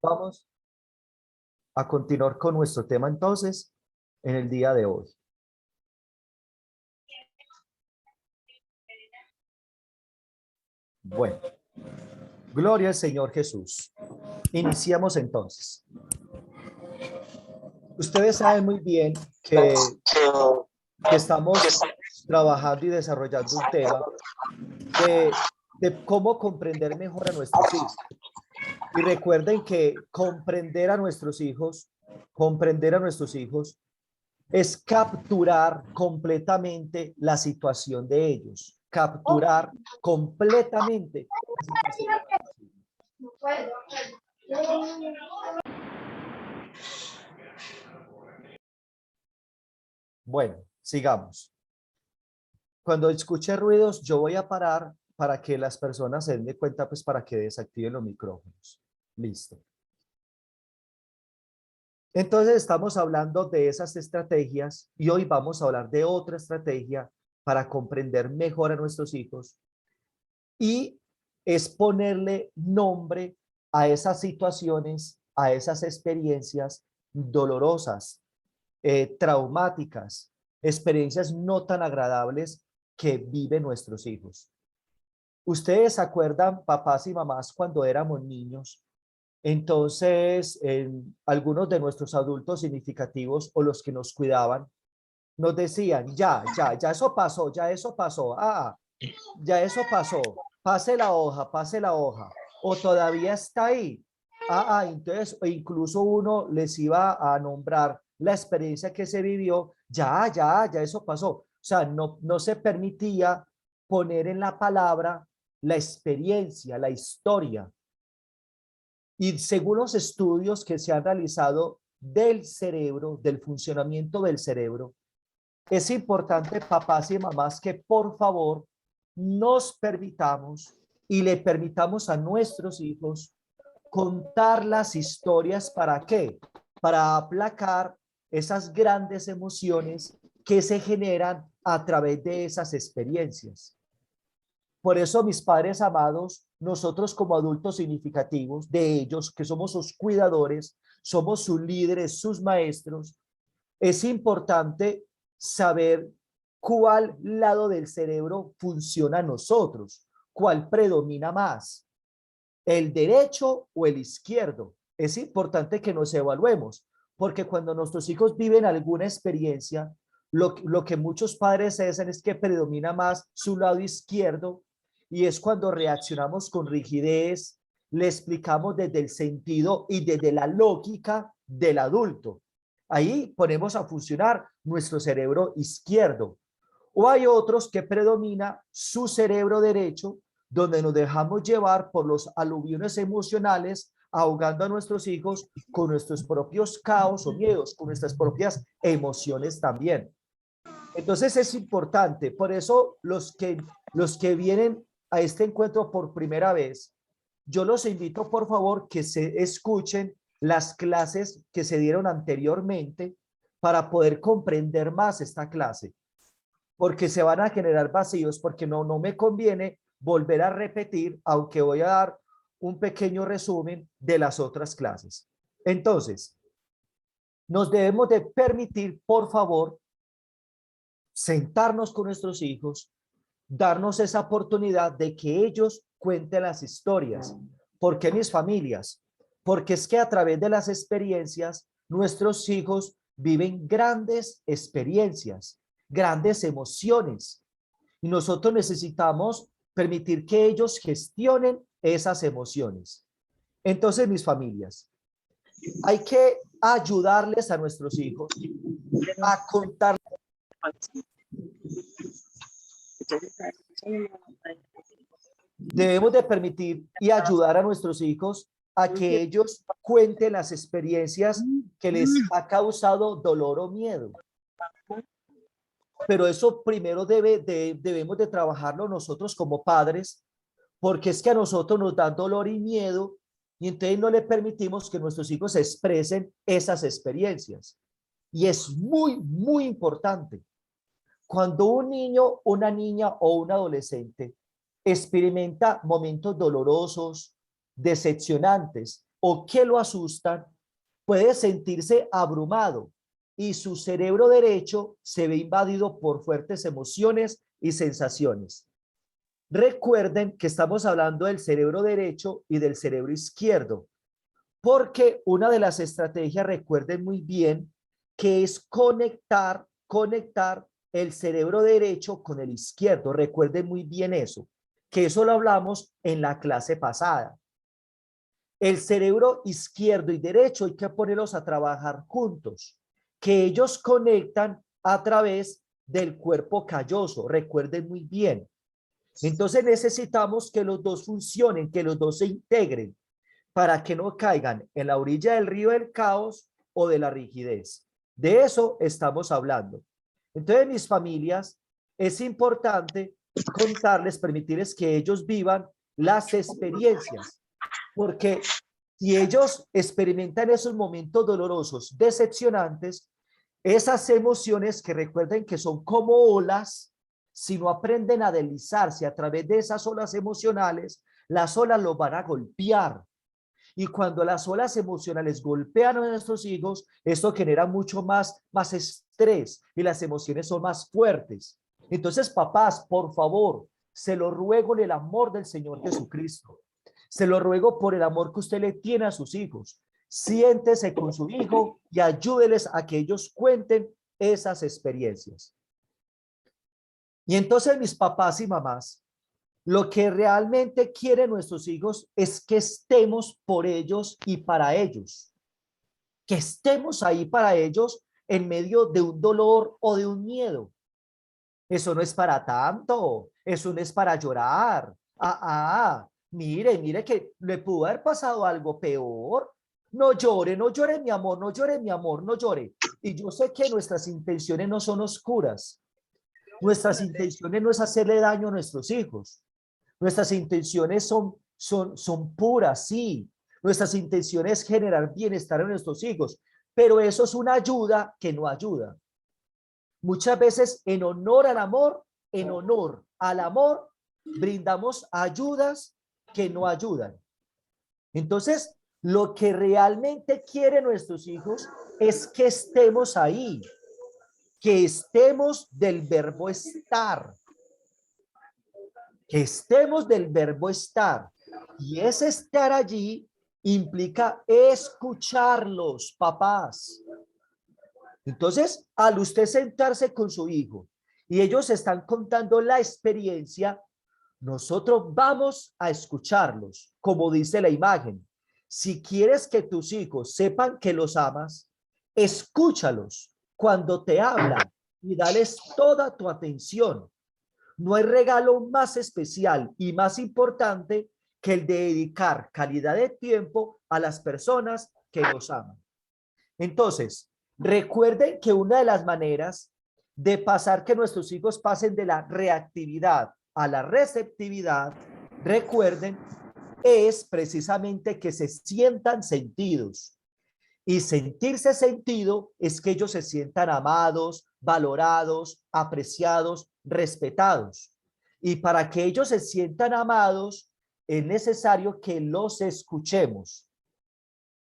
Vamos a continuar con nuestro tema entonces en el día de hoy. Bueno, gloria al Señor Jesús. Iniciamos entonces. Ustedes saben muy bien que estamos trabajando y desarrollando un tema de cómo comprender mejor a nuestros hijos. Y recuerden que comprender a nuestros hijos es capturar completamente la situación de ellos, capturar completamente la situación de nuestros hijos. Bueno, sigamos. Cuando escuche ruidos, yo voy a parar para que las personas se den de cuenta, pues para que desactiven los micrófonos. Listo. Entonces estamos hablando de esas estrategias y hoy vamos a hablar de otra estrategia para comprender mejor a nuestros hijos y es ponerle nombre a esas situaciones, a esas experiencias dolorosas, traumáticas, experiencias no tan agradables que viven nuestros hijos. ¿Ustedes se acuerdan, papás y mamás, cuando éramos niños? Entonces, algunos de nuestros adultos significativos o los que nos cuidaban, nos decían, ya eso pasó, ya eso pasó, pase la hoja, o todavía está ahí. Entonces, incluso uno les iba a nombrar la experiencia que se vivió, ya eso pasó. O sea, no se permitía poner en la palabra la experiencia, la historia. Y según los estudios que se han realizado del cerebro, del funcionamiento del cerebro, es importante, papás y mamás, que por favor nos permitamos y le permitamos a nuestros hijos contar las historias. ¿Para qué? Para aplacar esas grandes emociones que se generan a través de esas experiencias. Por eso, mis padres amados, nosotros como adultos significativos de ellos, que somos sus cuidadores, somos sus líderes, sus maestros, es importante saber cuál lado del cerebro funciona a nosotros, cuál predomina más, el derecho o el izquierdo. Es importante que nos evaluemos, porque cuando nuestros hijos viven alguna experiencia, lo que muchos padres hacen es que predomina más su lado izquierdo y es cuando reaccionamos con rigidez, le explicamos desde el sentido y desde la lógica del adulto. Ahí ponemos a funcionar nuestro cerebro izquierdo. O hay otros que predomina su cerebro derecho, donde nos dejamos llevar por los aluviones emocionales, ahogando a nuestros hijos con nuestros propios caos o miedos, con nuestras propias emociones también. Entonces es importante, por eso los que vienen a este encuentro por primera vez, yo los invito por favor que se escuchen las clases que se dieron anteriormente para poder comprender más esta clase, porque se van a generar vacíos, porque no me conviene volver a repetir, aunque voy a dar un pequeño resumen de las otras clases. Entonces, nos debemos de permitir, por favor, sentarnos con nuestros hijos, darnos esa oportunidad de que ellos cuenten las historias. ¿Por qué mis familias? Porque es que a través de las experiencias, nuestros hijos viven grandes experiencias, grandes emociones. Y nosotros necesitamos permitir que ellos gestionen esas emociones. Entonces, mis familias, hay que ayudarles a nuestros hijos a contar. Debemos de permitir y ayudar a nuestros hijos a que ellos cuenten las experiencias que les ha causado dolor o miedo. Pero eso primero debemos de trabajarlo nosotros como padres, porque es que a nosotros nos da dolor y miedo y entonces no le permitimos que nuestros hijos expresen esas experiencias. Y es muy, muy importante. Cuando un niño, una niña o un adolescente experimenta momentos dolorosos, decepcionantes o que lo asustan, puede sentirse abrumado y su cerebro derecho se ve invadido por fuertes emociones y sensaciones. Recuerden que estamos hablando del cerebro derecho y del cerebro izquierdo, porque una de las estrategias, recuerden muy bien, que es conectar el cerebro derecho con el izquierdo. Recuerden muy bien eso, que eso lo hablamos en la clase pasada. El cerebro izquierdo y derecho hay que ponerlos a trabajar juntos, que ellos conectan a través del cuerpo calloso. Recuerden muy bien. Entonces necesitamos que los dos funcionen, que los dos se integren para que no caigan en la orilla del río del caos o de la rigidez. De eso estamos hablando. Entonces, mis familias, es importante contarles, permitirles que ellos vivan las experiencias, porque si ellos experimentan esos momentos dolorosos, decepcionantes, esas emociones que recuerden que son como olas, si no aprenden a deslizarse a través de esas olas emocionales, las olas los van a golpear. Y cuando las olas emocionales golpean a nuestros hijos, esto genera mucho más estrés y las emociones son más fuertes. Entonces, papás, por favor, se lo ruego en el amor del Señor Jesucristo. Se lo ruego por el amor que usted le tiene a sus hijos. Siéntese con su hijo y ayúdeles a que ellos cuenten esas experiencias. Y entonces, mis papás y mamás, lo que realmente quieren nuestros hijos es que estemos por ellos y para ellos. Que estemos ahí para ellos en medio de un dolor o de un miedo. Eso no es para tanto. Eso no es para llorar. Mire que le pudo haber pasado algo peor. No llore, no llore, mi amor, no llore, mi amor, no llore. Y yo sé que nuestras intenciones no son oscuras. Nuestras intenciones no es hacerle daño a nuestros hijos. Nuestras intenciones son puras, sí. Nuestras intenciones es generar bienestar en nuestros hijos, pero eso es una ayuda que no ayuda. Muchas veces en honor al amor, brindamos ayudas que no ayudan. Entonces, lo que realmente quieren nuestros hijos es que estemos ahí, que estemos del verbo estar. Que estemos del verbo estar. Y ese estar allí implica escucharlos, papás. Entonces, al usted sentarse con su hijo y ellos están contando la experiencia, nosotros vamos a escucharlos, como dice la imagen. Si quieres que tus hijos sepan que los amas, escúchalos cuando te hablan y dales toda tu atención. No hay regalo más especial y más importante que el de dedicar calidad de tiempo a las personas que los aman. Entonces, recuerden que una de las maneras de pasar que nuestros hijos pasen de la reactividad a la receptividad, recuerden, es precisamente que se sientan sentidos. Y sentirse sentido es que ellos se sientan amados, valorados, apreciados, respetados. Y para que ellos se sientan amados, es necesario que los escuchemos.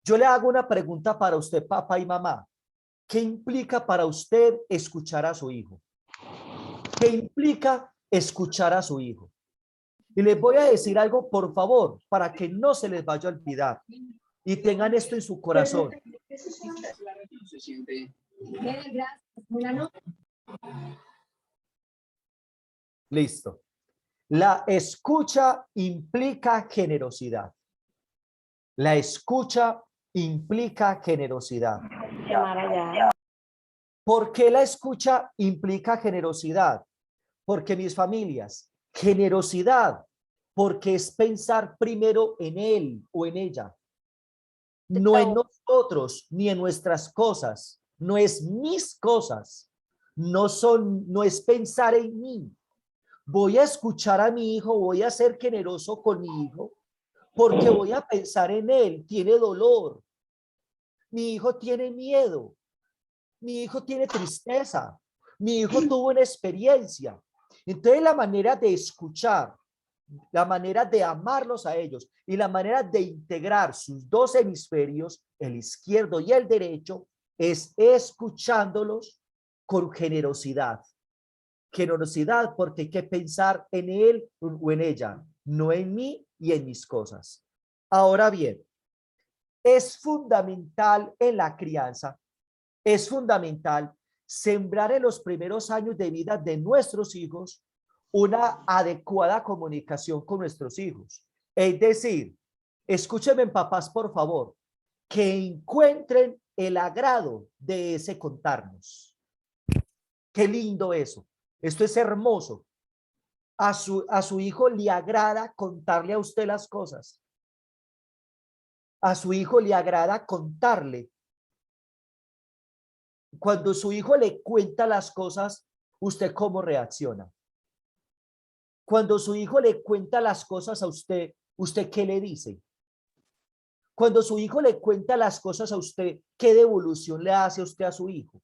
Yo le hago una pregunta para usted, papá y mamá. ¿Qué implica para usted escuchar a su hijo? ¿Qué implica escuchar a su hijo? Y les voy a decir algo, por favor, para que no se les vaya a olvidar y tengan esto en su corazón. Listo. La escucha implica generosidad. La escucha implica generosidad. ¿Por qué la escucha implica generosidad? Porque mis familias, generosidad, porque es pensar primero en él o en ella, no en nosotros ni en nuestras cosas, no es mis cosas, no es pensar en mí. Voy a escuchar a mi hijo, voy a ser generoso con mi hijo, porque voy a pensar en él, tiene dolor, mi hijo tiene miedo, mi hijo tiene tristeza, mi hijo tuvo una experiencia. Entonces la manera de escuchar la manera de amarlos a ellos y la manera de integrar sus dos hemisferios, el izquierdo y el derecho, es escuchándolos con generosidad. Generosidad porque hay que pensar en él o en ella, no en mí y en mis cosas. Ahora bien, es fundamental en la crianza, es fundamental sembrar en los primeros años de vida de nuestros hijos una adecuada comunicación con nuestros hijos. Es decir, escúchenme, papás, por favor, que encuentren el agrado de ese contarnos. Qué lindo eso. Esto es hermoso. A su hijo le agrada contarle a usted las cosas. A su hijo le agrada contarle. Cuando su hijo le cuenta las cosas, ¿usted cómo reacciona? Cuando su hijo le cuenta las cosas a usted, ¿usted qué le dice? Cuando su hijo le cuenta las cosas a usted, ¿qué devolución le hace usted a su hijo?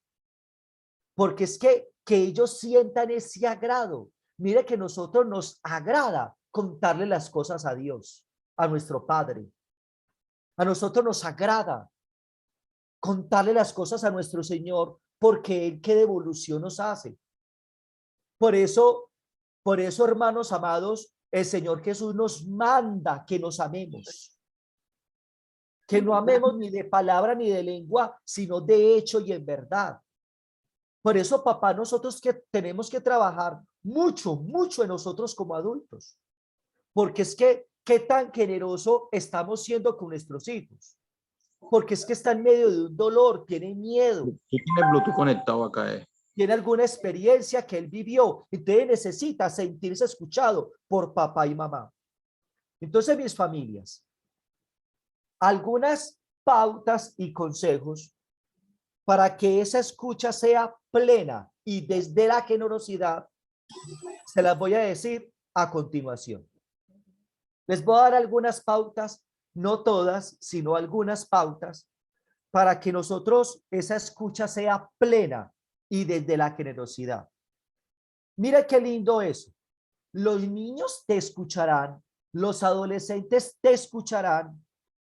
Porque es que ellos sientan ese agrado. Mire que nosotros nos agrada contarle las cosas a Dios, a nuestro Padre. A nosotros nos agrada contarle las cosas a nuestro Señor, porque Él qué devolución nos hace. Por eso, hermanos amados, el Señor Jesús nos manda que nos amemos. Que no amemos ni de palabra ni de lengua, sino de hecho y en verdad. Por eso, papá, nosotros que tenemos que trabajar mucho, mucho en nosotros como adultos. Porque es que, ¿qué tan generoso estamos siendo con nuestros hijos? Porque es que está en medio de un dolor, tiene miedo. Tú tienes Bluetooth conectado acá, Tiene alguna experiencia que él vivió. Entonces necesita sentirse escuchado por papá y mamá. Entonces, mis familias, algunas pautas y consejos para que esa escucha sea plena y desde la generosidad, se las voy a decir a continuación. Les voy a dar algunas pautas, no todas, sino algunas pautas, para que nosotros esa escucha sea plena y desde la generosidad. Mira qué lindo eso. Los niños te escucharán, los adolescentes te escucharán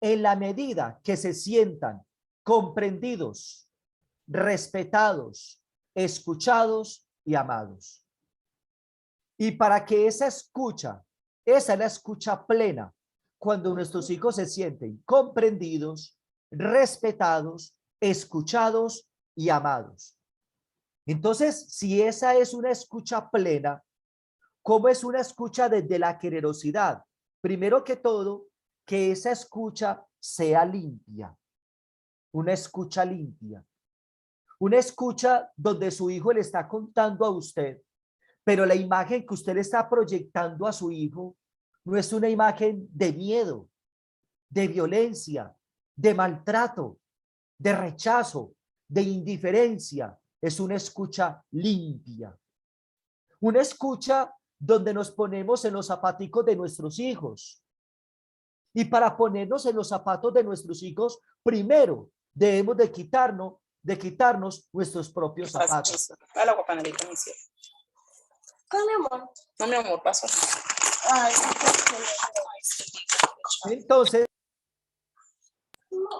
en la medida que se sientan comprendidos, respetados, escuchados y amados. Y para que esa es la escucha plena, cuando nuestros hijos se sienten comprendidos, respetados, escuchados y amados. Entonces, si esa es una escucha plena, ¿cómo es una escucha desde la generosidad? Primero que todo, que esa escucha sea limpia, una escucha limpia, una escucha donde su hijo le está contando a usted, pero la imagen que usted le está proyectando a su hijo no es una imagen de miedo, de violencia, de maltrato, de rechazo, de indiferencia. Es una escucha limpia, una escucha donde nos ponemos en los zapaticos de nuestros hijos. Y para ponernos en los zapatos de nuestros hijos, primero debemos de quitarnos nuestros propios zapatos. Dale agua panelita, mi cielo. No, mi amor. No, mi amor, paso. Ay,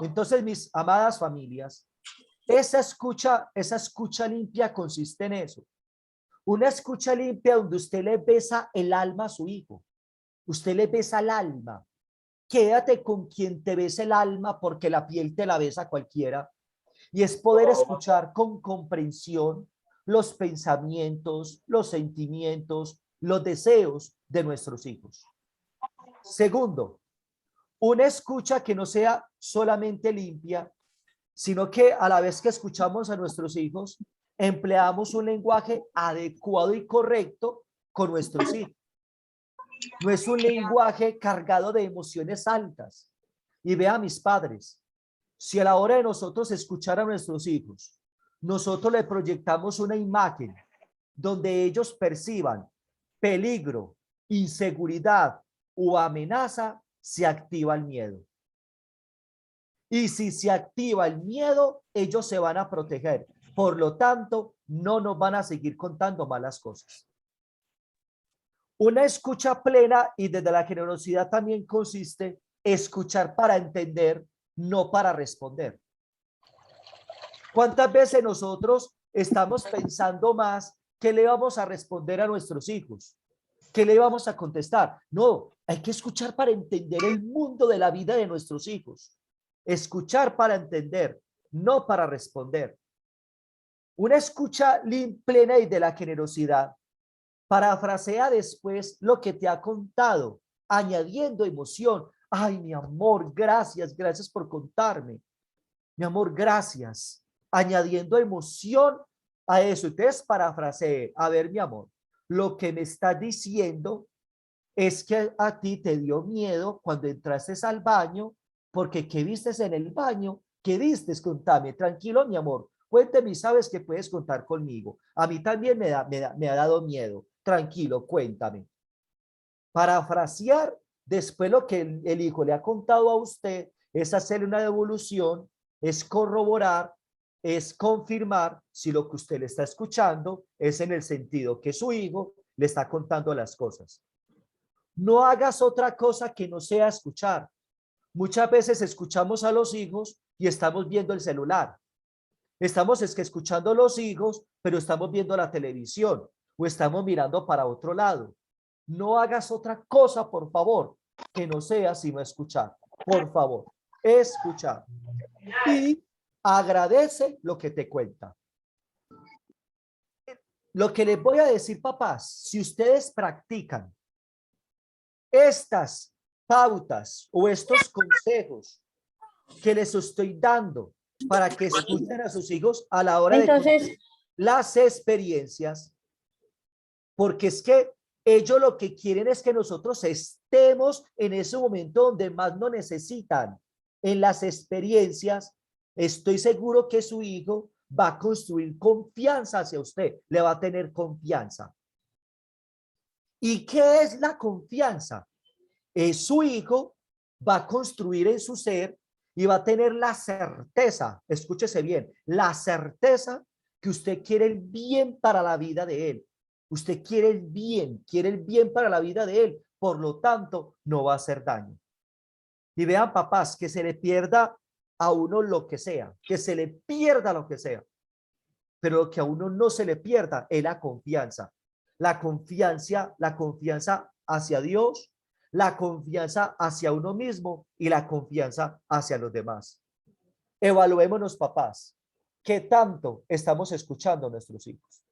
entonces, mis amadas familias, esa escucha limpia consiste en eso. Una escucha limpia donde usted le besa el alma a su hijo. Usted le besa el alma. Quédate con quien te besa el alma, porque la piel te la besa cualquiera. Y es poder escuchar con comprensión los pensamientos, los sentimientos, los deseos de nuestros hijos. Segundo, una escucha que no sea solamente limpia, sino que a la vez que escuchamos a nuestros hijos, empleamos un lenguaje adecuado y correcto con nuestros hijos. No es un lenguaje cargado de emociones altas. Y vea, mis padres, si a la hora de nosotros escuchar a nuestros hijos, nosotros le proyectamos una imagen donde ellos perciban peligro, inseguridad o amenaza, se activa el miedo. Y si se activa el miedo, ellos se van a proteger. Por lo tanto, no nos van a seguir contando malas cosas. Una escucha plena y desde la generosidad también consiste escuchar para entender, no para responder. ¿Cuántas veces nosotros estamos pensando más qué le vamos a responder a nuestros hijos? ¿Qué le vamos a contestar? No, hay que escuchar para entender el mundo de la vida de nuestros hijos. Escuchar para entender, no para responder. Una escucha plena y de la generosidad parafrasea después lo que te ha contado, añadiendo emoción. Ay, mi amor, gracias, gracias por contarme. Mi amor, gracias. Añadiendo emoción a eso. Entonces, parafraseé. A ver, mi amor, lo que me estás diciendo es que a ti te dio miedo cuando entraste al baño, porque ¿qué vistes en el baño? ¿Qué vistes? Contame. Tranquilo, mi amor. Cuéntame y sabes que puedes contar conmigo. A mí también me ha dado miedo. Tranquilo, cuéntame. Parafrasear después lo que el hijo le ha contado a usted es hacerle una devolución, es corroborar, es confirmar si lo que usted le está escuchando es en el sentido que su hijo le está contando las cosas. No hagas otra cosa que no sea escuchar. Muchas veces escuchamos a los hijos y estamos viendo el celular. Estamos es que escuchando a los hijos, pero estamos viendo la televisión o estamos mirando para otro lado. No hagas otra cosa, por favor, que no sea sino escuchar. Por favor, escuchar. Y agradece lo que te cuenta. Lo que les voy a decir, papás, si ustedes practican estas pautas o estos consejos que les estoy dando para que escuchen a sus hijos a la hora de contar las experiencias, porque es que ellos lo que quieren es que nosotros estemos en ese momento donde más nos necesitan, en las experiencias. Estoy seguro que su hijo va a construir confianza hacia usted, le va a tener confianza. ¿Y qué es la confianza? Su hijo va a construir en su ser y va a tener la certeza, escúchese bien, la certeza que usted quiere el bien para la vida de él. Usted quiere el bien para la vida de él, por lo tanto, no va a hacer daño. Y vean, papás, que se le pierda a uno lo que sea, que se le pierda lo que sea, pero lo que a uno no se le pierda es la confianza hacia Dios, la confianza hacia uno mismo y la confianza hacia los demás. Evaluémonos, papás, ¿qué tanto estamos escuchando a nuestros hijos?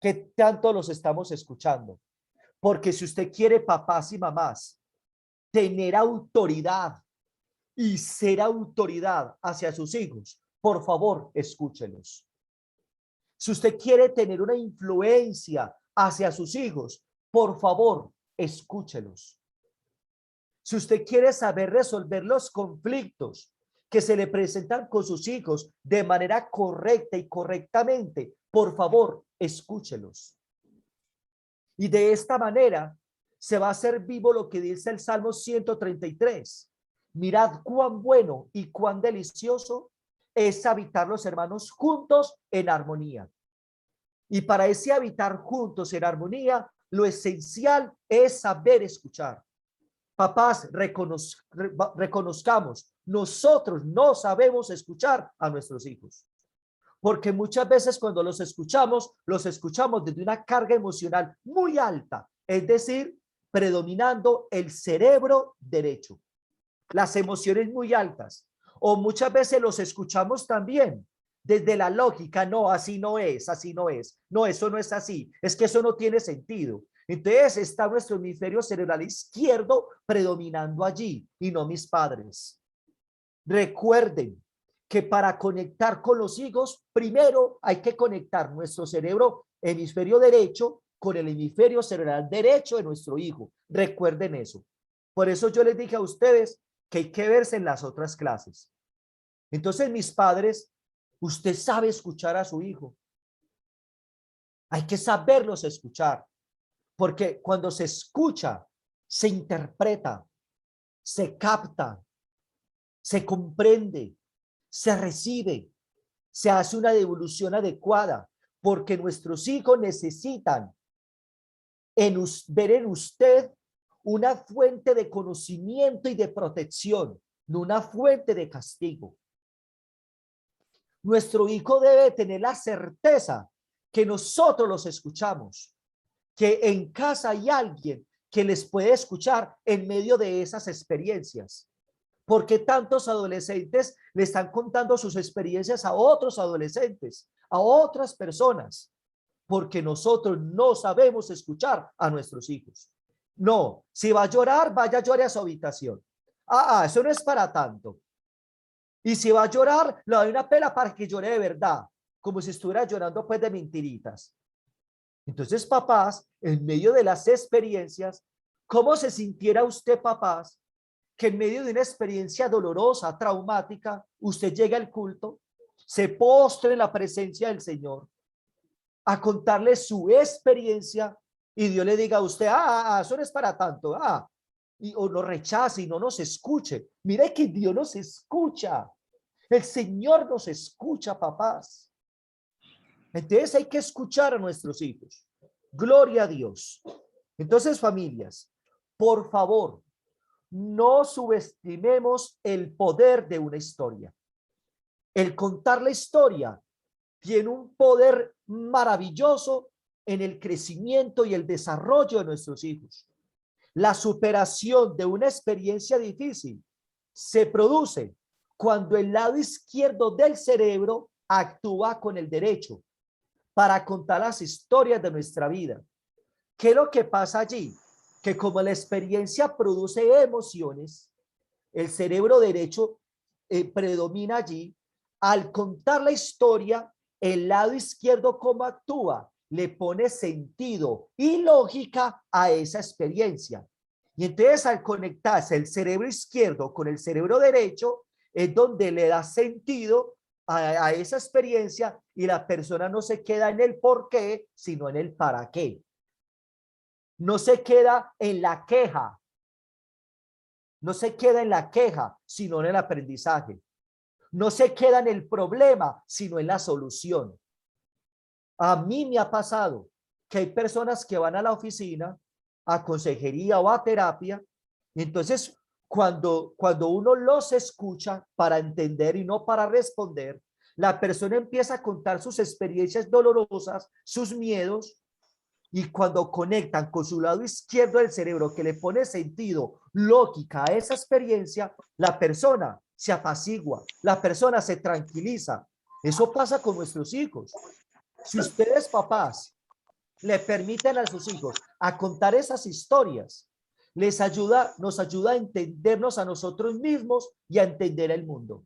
¿Qué tanto los estamos escuchando? Porque si usted quiere, papás y mamás, tener autoridad y ser autoridad hacia sus hijos, por favor, escúchelos. Si usted quiere tener una influencia hacia sus hijos, por favor, escúchelos. Si usted quiere saber resolver los conflictos que se le presentan con sus hijos de manera correcta y correctamente, por favor, escúchelos. Y de esta manera se va a hacer vivo lo que dice el Salmo 133. Mirad cuán bueno y cuán delicioso es habitar los hermanos juntos en armonía. Y para ese habitar juntos en armonía, lo esencial es saber escuchar. Papás, reconozcamos, nosotros no sabemos escuchar a nuestros hijos. Porque muchas veces cuando los escuchamos desde una carga emocional muy alta, es decir, predominando el cerebro derecho, las emociones muy altas. O muchas veces los escuchamos también desde la lógica, no, así no es, no, eso no es así, es que eso no tiene sentido. Entonces está nuestro hemisferio cerebral izquierdo predominando allí y no mis padres. Recuerden que para conectar con los hijos, primero hay que conectar nuestro cerebro hemisferio derecho con el hemisferio cerebral derecho de nuestro hijo. Recuerden eso. Por eso yo les dije a ustedes que hay que verse en las otras clases. Entonces, mis padres, usted sabe escuchar a su hijo. Hay que saberlos escuchar, porque cuando se escucha, se interpreta, se capta, se comprende, se recibe, se hace una devolución adecuada, porque nuestros hijos necesitan ver en usted una fuente de conocimiento y de protección, no una fuente de castigo. Nuestro hijo debe tener la certeza que nosotros los escuchamos, que en casa hay alguien que les puede escuchar en medio de esas experiencias. Porque tantos adolescentes le están contando sus experiencias a otros adolescentes, a otras personas, porque nosotros no sabemos escuchar a nuestros hijos. No, si va a llorar, vaya a llorar a su habitación. Eso no es para tanto. Y si va a llorar, le doy una pela para que llore de verdad, como si estuviera llorando pues de mentiritas. Entonces, papás, en medio de las experiencias, ¿cómo se sintiera usted, papás, que en medio de una experiencia dolorosa, traumática, usted llegue al culto, se postre en la presencia del Señor, a contarle su experiencia y Dios le diga a usted, eso no es para tanto, o lo rechace y no nos escuche? Mire que Dios nos escucha, el Señor nos escucha, papás. Entonces hay que escuchar a nuestros hijos. Gloria a Dios. Entonces, familias, por favor, no subestimemos el poder de una historia. El contar la historia tiene un poder maravilloso en el crecimiento y el desarrollo de nuestros hijos. La superación de una experiencia difícil se produce cuando el lado izquierdo del cerebro actúa con el derecho para contar las historias de nuestra vida. ¿Qué es lo que pasa allí? Que como la experiencia produce emociones, el cerebro derecho predomina allí. Al contar la historia, el lado izquierdo, ¿cómo actúa? Le pone sentido y lógica a esa experiencia. Y entonces, al conectarse el cerebro izquierdo con el cerebro derecho, es donde le da sentido a esa experiencia, y la persona no se queda en el por qué, sino en el para qué. No se queda en la queja. No se queda en la queja, sino en el aprendizaje. No se queda en el problema, sino en la solución. A mí me ha pasado que hay personas que van a la oficina, a consejería o a terapia, y entonces cuando uno los escucha para entender y no para responder, la persona empieza a contar sus experiencias dolorosas, sus miedos, y cuando conectan con su lado izquierdo del cerebro, que le pone sentido, lógica a esa experiencia, la persona se apacigua, la persona se tranquiliza. Eso pasa con nuestros hijos. Si ustedes, papás, le permiten a sus hijos a contar esas historias, nos ayuda a entendernos a nosotros mismos y a entender el mundo.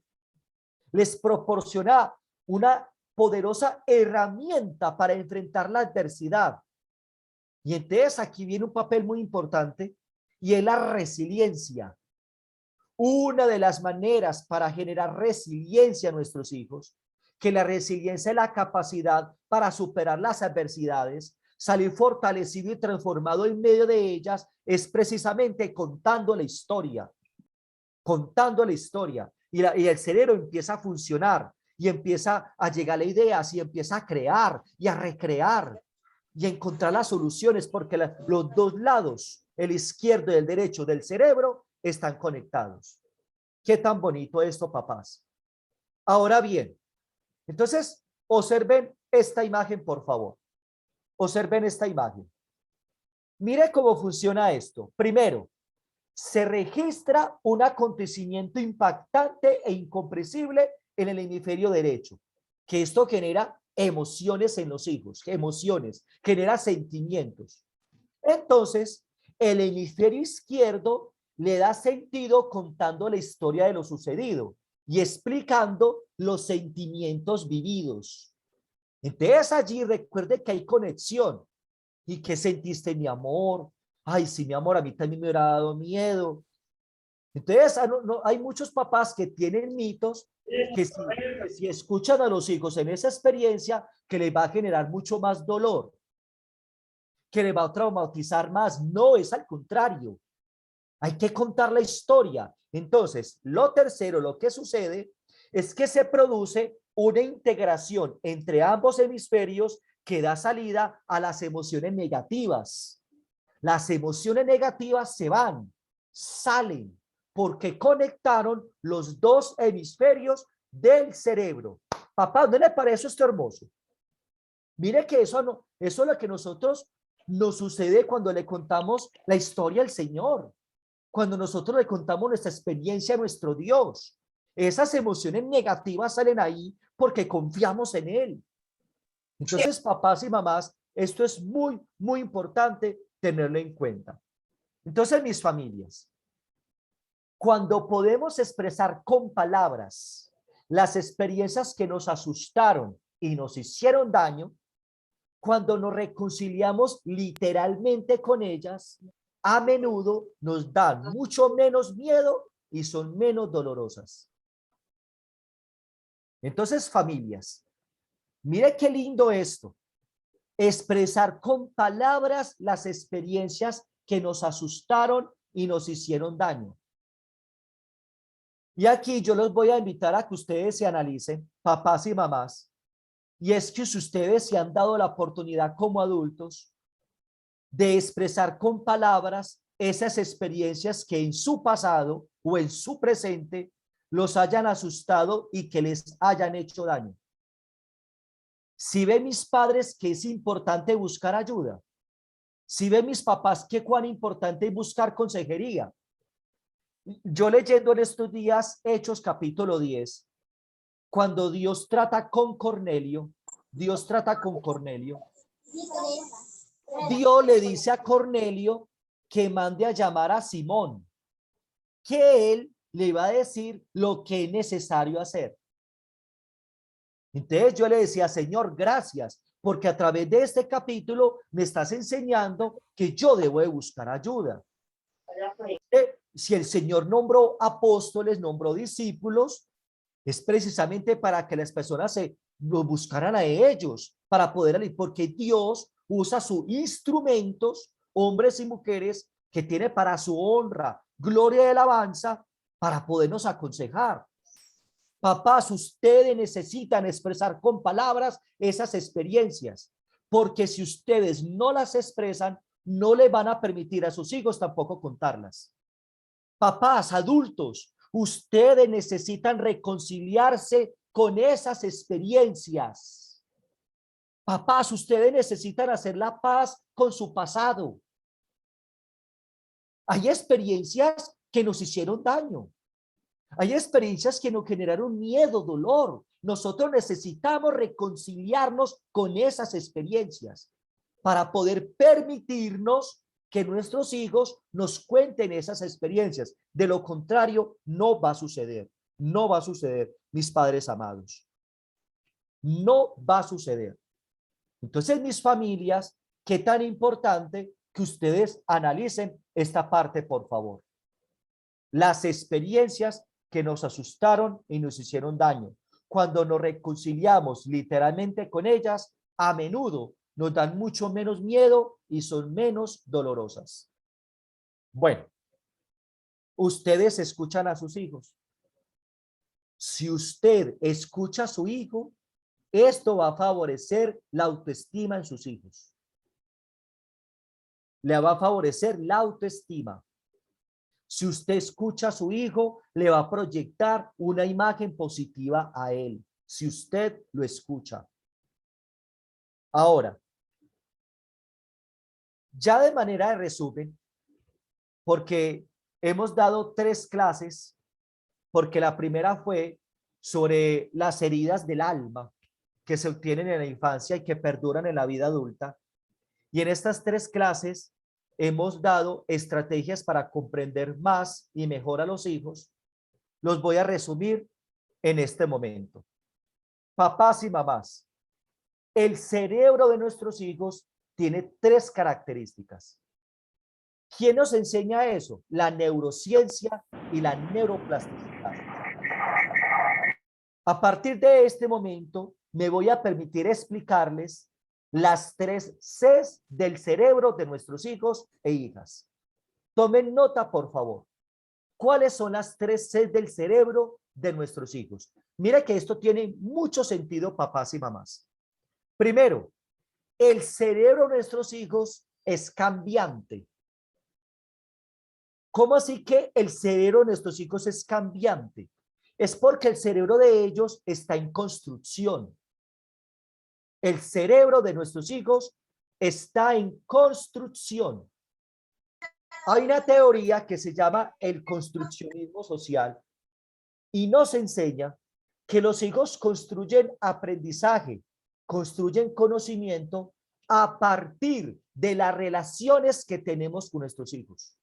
Les proporciona una poderosa herramienta para enfrentar la adversidad. Y entonces aquí viene un papel muy importante, y es la resiliencia. Una de las maneras para generar resiliencia a nuestros hijos, que la resiliencia es la capacidad para superar las adversidades, salir fortalecido y transformado en medio de ellas, es precisamente contando la historia. Contando la historia. Y el cerebro empieza a funcionar, y empieza a llegar a ideas, y empieza a crear y a recrear y encontrar las soluciones, porque los dos lados, el izquierdo y el derecho del cerebro, están conectados. Qué tan bonito esto, papás. Ahora bien, entonces, observen esta imagen, por favor. Observen esta imagen. Mire cómo funciona esto. Primero, se registra un acontecimiento impactante e incomprensible en el hemisferio derecho, que esto genera emociones en los hijos, emociones, genera sentimientos. Entonces, el hemisferio izquierdo le da sentido contando la historia de lo sucedido y explicando los sentimientos vividos. Entonces allí recuerde que hay conexión. ¿Y qué sentiste, mi amor? Ay, sí, mi amor, a mí también me hubiera dado miedo. Entonces, hay muchos papás que tienen mitos que si escuchan a los hijos en esa experiencia, que les va a generar mucho más dolor, que les va a traumatizar más. No, es al contrario. Hay que contar la historia. Entonces, lo tercero, lo que sucede es que se produce una integración entre ambos hemisferios que da salida a las emociones negativas. Las emociones negativas se van, salen, porque conectaron los dos hemisferios del cerebro. Papá, ¿no le parece esto hermoso? Mire que eso es lo que nosotros nos sucede cuando le contamos la historia al Señor, cuando nosotros le contamos nuestra experiencia a nuestro Dios. Esas emociones negativas salen ahí porque confiamos en Él. Entonces, papás y mamás, esto es muy, muy importante tenerlo en cuenta. Entonces, mis familias, cuando podemos expresar con palabras las experiencias que nos asustaron y nos hicieron daño, cuando nos reconciliamos literalmente con ellas, a menudo nos dan mucho menos miedo y son menos dolorosas. Entonces, familias, mire qué lindo esto. Expresar con palabras las experiencias que nos asustaron y nos hicieron daño. Y aquí yo los voy a invitar a que ustedes se analicen, papás y mamás. Y es que si ustedes se han dado la oportunidad como adultos de expresar con palabras esas experiencias que en su pasado o en su presente los hayan asustado y que les hayan hecho daño. Si ven mis padres que es importante buscar ayuda, si ven mis papás que cuán importante es buscar consejería. Yo leyendo en estos días Hechos capítulo 10, cuando Dios trata con Cornelio, Dios le dice a Cornelio que mande a llamar a Simón, que él le iba a decir lo que es necesario hacer. Entonces yo le decía, Señor, gracias, porque a través de este capítulo me estás enseñando que yo debo de buscar ayuda. Si el Señor nombró apóstoles, nombró discípulos, es precisamente para que las personas se lo buscaran a ellos, para poder, porque Dios usa sus instrumentos, hombres y mujeres, que tiene para su honra, gloria y alabanza, para podernos aconsejar. Papás, ustedes necesitan expresar con palabras esas experiencias, porque si ustedes no las expresan, no le van a permitir a sus hijos tampoco contarlas. Papás, adultos, ustedes necesitan reconciliarse con esas experiencias. Papás, ustedes necesitan hacer la paz con su pasado. Hay experiencias que nos hicieron daño. Hay experiencias que nos generaron miedo, dolor. Nosotros necesitamos reconciliarnos con esas experiencias para poder permitirnos que nuestros hijos nos cuenten esas experiencias. De lo contrario, no va a suceder. No va a suceder, mis padres amados. No va a suceder. Entonces, mis familias, qué tan importante que ustedes analicen esta parte, por favor. Las experiencias que nos asustaron y nos hicieron daño. Cuando nos reconciliamos literalmente con ellas, a menudo nos dan mucho menos miedo y son menos dolorosas. Bueno, ustedes escuchan a sus hijos. Si usted escucha a su hijo, esto va a favorecer la autoestima en sus hijos. Le va a favorecer la autoestima. Si usted escucha a su hijo, le va a proyectar una imagen positiva a él, si usted lo escucha. Ahora, ya de manera de resumen, porque hemos dado 3 clases, porque la primera fue sobre las heridas del alma que se obtienen en la infancia y que perduran en la vida adulta. Y en estas 3 clases hemos dado estrategias para comprender más y mejor a los hijos. Los voy a resumir en este momento. Papás y mamás, el cerebro de nuestros hijos tiene 3 características. ¿Quién nos enseña eso? La neurociencia y la neuroplasticidad. A partir de este momento, me voy a permitir explicarles las 3 Cs del cerebro de nuestros hijos e hijas. Tomen nota, por favor. ¿Cuáles son las 3 Cs del cerebro de nuestros hijos? Mira que esto tiene mucho sentido, papás y mamás. Primero, el cerebro de nuestros hijos es cambiante. ¿Cómo así que el cerebro de nuestros hijos es cambiante? Es porque el cerebro de ellos está en construcción. El cerebro de nuestros hijos está en construcción. Hay una teoría que se llama el construccionismo social y nos enseña que los hijos construyen aprendizaje, construyen conocimiento a partir de las relaciones que tenemos con nuestros hijos.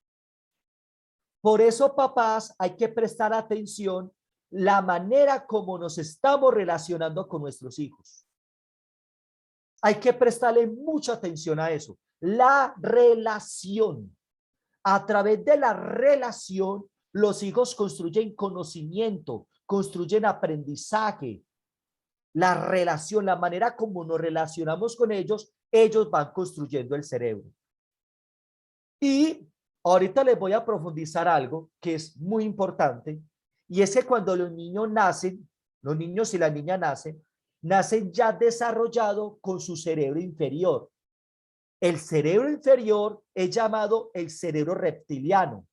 Por eso, papás, hay que prestar atención la manera como nos estamos relacionando con nuestros hijos. Hay que prestarle mucha atención a eso. La relación. A través de la relación, los hijos construyen conocimiento, construyen aprendizaje. La relación, la manera como nos relacionamos con ellos, ellos van construyendo el cerebro. Y ahorita les voy a profundizar algo que es muy importante, y es que cuando los niños nacen, los niños y la niña nacen ya desarrollado con su cerebro inferior. El cerebro inferior es llamado el cerebro reptiliano.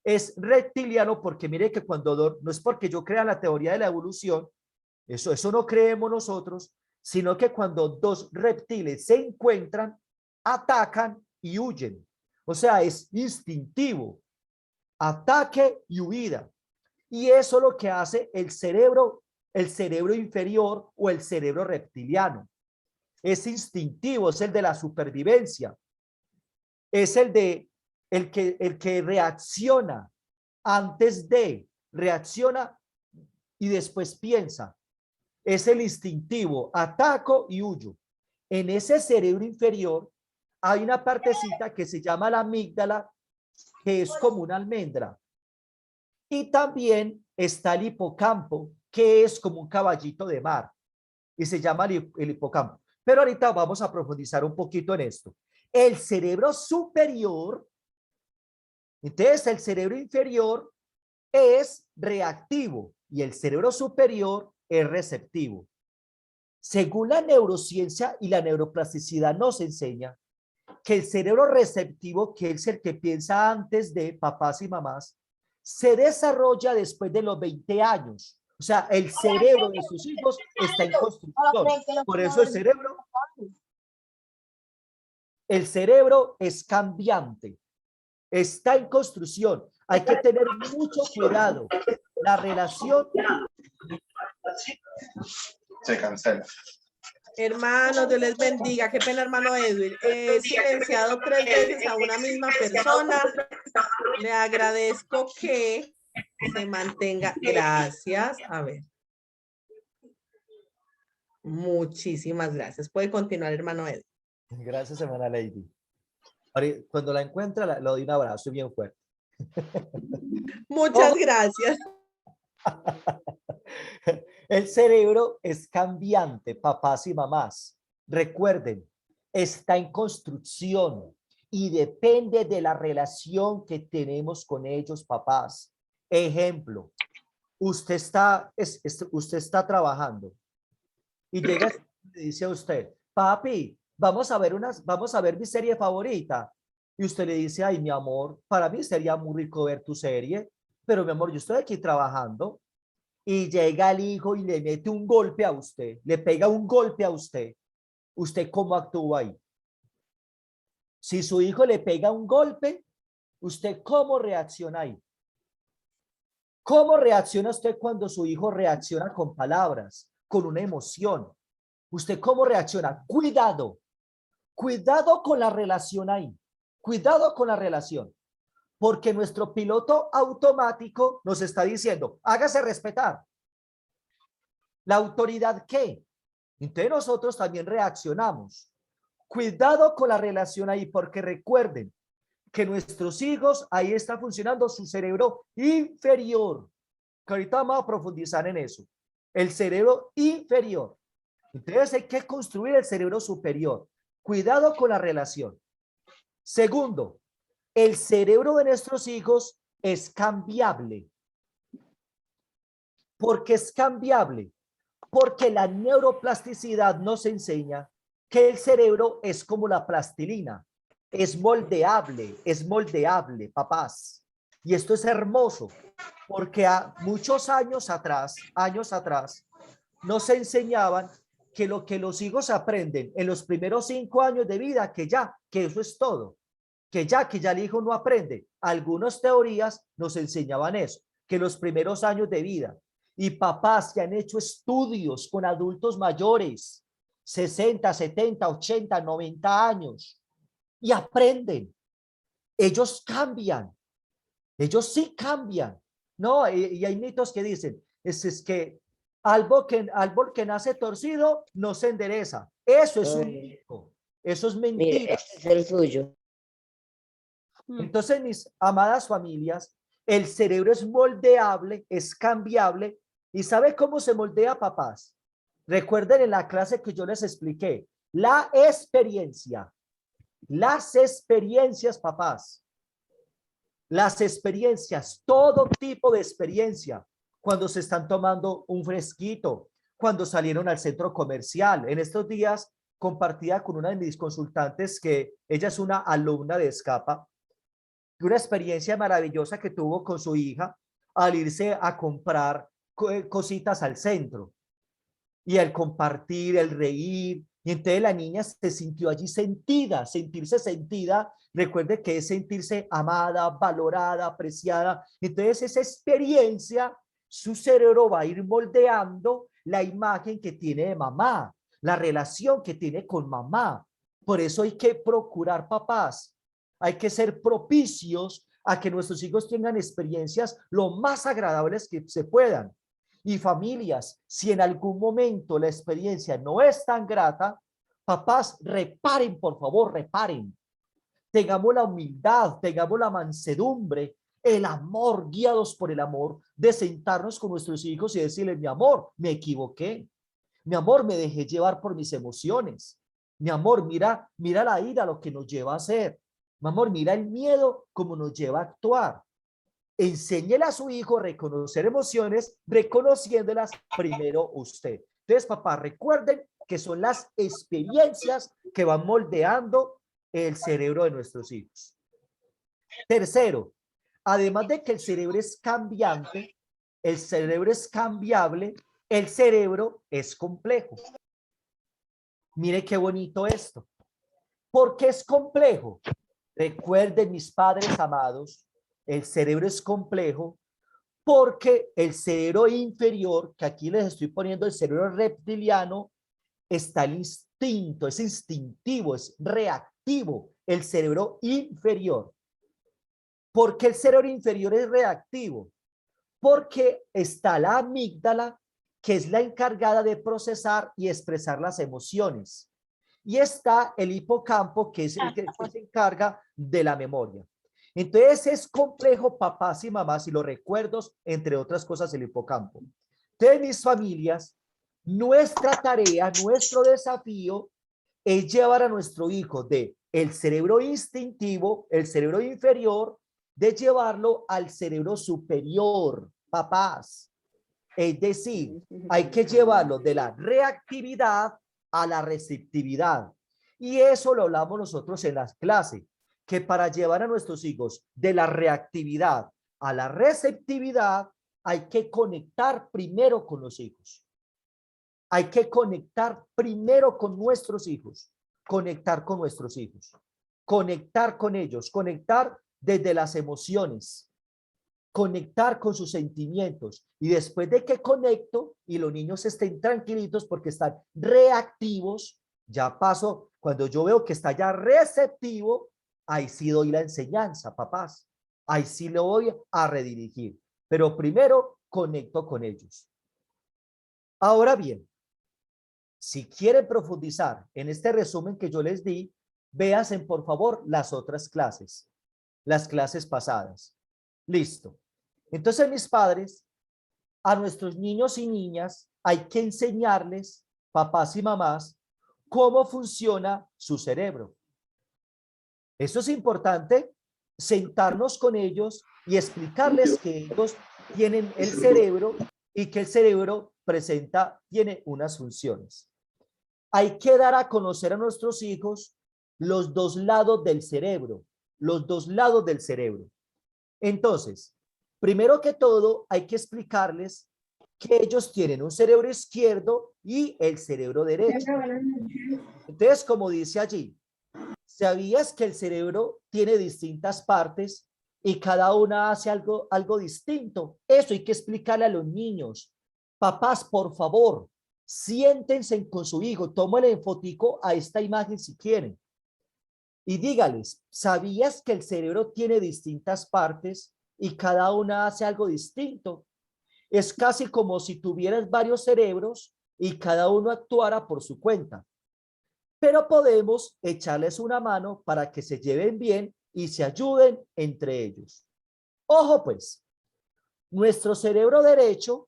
Es reptiliano porque mire que cuando, no es porque yo crea la teoría de la evolución, eso no creemos nosotros, sino que cuando dos reptiles se encuentran, atacan y huyen. O sea, es instintivo, ataque y huida. Y eso es lo que hace el cerebro inferior o el cerebro reptiliano. Es instintivo, es el de la supervivencia. Es el que reacciona antes de, reacciona y después piensa. Es el instintivo, ataco y huyo. En ese cerebro inferior hay una partecita que se llama la amígdala, que es como una almendra. Y también está el hipocampo, que es como un caballito de mar, y se llama el hipocampo. Pero ahorita vamos a profundizar un poquito en esto. El cerebro superior, entonces el cerebro inferior es reactivo y el cerebro superior es receptivo. Según la neurociencia y la neuroplasticidad nos enseña que el cerebro receptivo, que es el que piensa antes de papás y mamás, se desarrolla después de los 20 años. O sea, el cerebro de sus hijos está en construcción. Por eso el cerebro es cambiante, está en construcción. Hay que tener mucho cuidado. La relación se cancela. Hermanos, Dios les bendiga. Qué pena, hermano Edwin. He silenciado 3 veces a una misma persona. Le agradezco que se mantenga. Gracias. A ver. Muchísimas gracias. Puede continuar, hermano Edwin. Gracias, hermana Lady. Cuando la encuentra, lo doy un abrazo bien fuerte. Muchas gracias. El cerebro es cambiante, papás y mamás. Recuerden, está en construcción y depende de la relación que tenemos con ellos, papás. Ejemplo, usted está trabajando y llega y dice a usted, papi, vamos a ver mi serie favorita. Y usted le dice, ay, mi amor, para mí sería muy rico ver tu serie, pero mi amor, yo estoy aquí trabajando. Y llega el hijo y le mete un golpe a usted, le pega un golpe a usted. ¿Usted cómo actúa ahí? Si su hijo le pega un golpe, ¿usted cómo reacciona ahí? ¿Cómo reacciona usted cuando su hijo reacciona con palabras, con una emoción? ¿Usted cómo reacciona? Cuidado, cuidado con la relación ahí. Cuidado con la relación. Porque nuestro piloto automático nos está diciendo, hágase respetar. ¿La autoridad qué? Entonces nosotros también reaccionamos. Cuidado con la relación ahí, porque recuerden que nuestros hijos, ahí está funcionando su cerebro inferior, que ahorita vamos a profundizar en eso. El cerebro inferior. Entonces hay que construir el cerebro superior. Cuidado con la relación. Segundo, el cerebro de nuestros hijos es cambiable. ¿Por qué es cambiable? Porque la neuroplasticidad nos enseña que el cerebro es como la plastilina. Es moldeable, papás. Y esto es hermoso, porque a muchos años atrás, nos enseñaban que lo que los hijos aprenden en los primeros 5 años de vida, que eso es todo, que ya el hijo no aprende. Algunas teorías nos enseñaban eso, que los primeros años de vida. Y papás que han hecho estudios con adultos mayores, 60, 70, 80, 90 años, y aprenden. Ellos cambian. Ellos sí cambian. No, y hay mitos que dicen, es que árbol que nace torcido no se endereza. Eso es un mito. Eso es Mire, mentira. este es el suyo. Entonces, mis amadas familias, el cerebro es moldeable, es cambiable. ¿Y sabe cómo se moldea, papás? Recuerden en la clase que yo les expliqué, la experiencia, las experiencias, papás, las experiencias, todo tipo de experiencia, cuando se están tomando un fresquito, cuando salieron al centro comercial. En estos días compartía con una de mis consultantes que ella es una alumna de Escapa, una experiencia maravillosa que tuvo con su hija al irse a comprar cositas al centro y el compartir, el reír. Y entonces la niña se sintió allí sentida, sentirse sentida. Recuerde que es sentirse amada, valorada, apreciada. Entonces esa experiencia, su cerebro va a ir moldeando la imagen que tiene de mamá, la relación que tiene con mamá. Por eso hay que procurar, papás, hay que ser propicios a que nuestros hijos tengan experiencias lo más agradables que se puedan. Y familias, si en algún momento la experiencia no es tan grata, papás, reparen, por favor, reparen. Tengamos la humildad, tengamos la mansedumbre, el amor, guiados por el amor, de sentarnos con nuestros hijos y decirles, mi amor, me equivoqué. Mi amor, me dejé llevar por mis emociones. Mi amor, mira la ira, lo que nos lleva a hacer. Mi amor, mira el miedo, cómo nos lleva a actuar. Enséñele a su hijo a reconocer emociones, reconociéndolas primero usted. Entonces, papá, recuerden que son las experiencias que van moldeando el cerebro de nuestros hijos. Tercero, además de que el cerebro es cambiante, el cerebro es cambiable, el cerebro es complejo. Mire qué bonito esto. ¿Por qué es complejo? Recuerden, mis padres amados, el cerebro es complejo porque el cerebro inferior, que aquí les estoy poniendo el cerebro reptiliano, está el instinto, es instintivo, es reactivo, el cerebro inferior. ¿Por qué el cerebro inferior es reactivo? Porque está la amígdala, que es la encargada de procesar y expresar las emociones. Y está el hipocampo, que es el que se encarga de la memoria. Entonces es complejo, papás y mamás, y los recuerdos, entre otras cosas, el hipocampo. Entonces, mis familias, nuestra tarea, nuestro desafío es llevar a nuestro hijo de el cerebro instintivo, el cerebro inferior, de llevarlo al cerebro superior, papás. Es decir, hay que llevarlo de la reactividad a la receptividad. Y eso lo hablamos nosotros en las clases, que para llevar a nuestros hijos de la reactividad a la receptividad, hay que conectar primero con los hijos. Hay que conectar primero con nuestros hijos, conectar con nuestros hijos, conectar con ellos, conectar desde las emociones, conectar con sus sentimientos. Y después de que conecto y los niños estén tranquilitos porque están reactivos, ya paso, cuando yo veo que está ya receptivo, ahí sí doy la enseñanza, papás. Ahí sí lo voy a redirigir. Pero primero conecto con ellos. Ahora bien, si quieren profundizar en este resumen que yo les di, véasen por favor las otras clases, las clases pasadas. Listo. Entonces, mis padres, a nuestros niños y niñas hay que enseñarles, papás y mamás, cómo funciona su cerebro. Eso es importante, sentarnos con ellos y explicarles que ellos tienen el cerebro y que el cerebro tiene unas funciones. Hay que dar a conocer a nuestros hijos los dos lados del cerebro, los dos lados del cerebro. Entonces, primero que todo, hay que explicarles que ellos tienen un cerebro izquierdo y el cerebro derecho. Entonces, como dice allí, ¿sabías que el cerebro tiene distintas partes y cada una hace algo distinto? Eso hay que explicarle a los niños. Papás, por favor, siéntense con su hijo, tómenle fotico a esta imagen si quieren. Y dígales, ¿sabías que el cerebro tiene distintas partes y cada una hace algo distinto? Es casi como si tuvieras varios cerebros y cada uno actuara por su cuenta. Pero podemos echarles una mano para que se lleven bien y se ayuden entre ellos. Ojo pues, nuestro cerebro derecho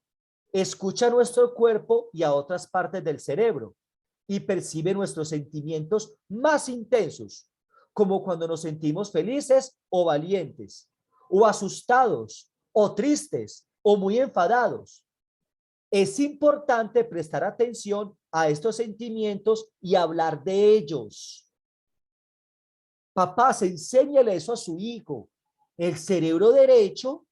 escucha nuestro cuerpo y a otras partes del cerebro y percibe nuestros sentimientos más intensos, como cuando nos sentimos felices o valientes, o asustados, o tristes, o muy enfadados. Es importante prestar atención a estos sentimientos y hablar de ellos. Papás, enséñale eso a su hijo. El cerebro derecho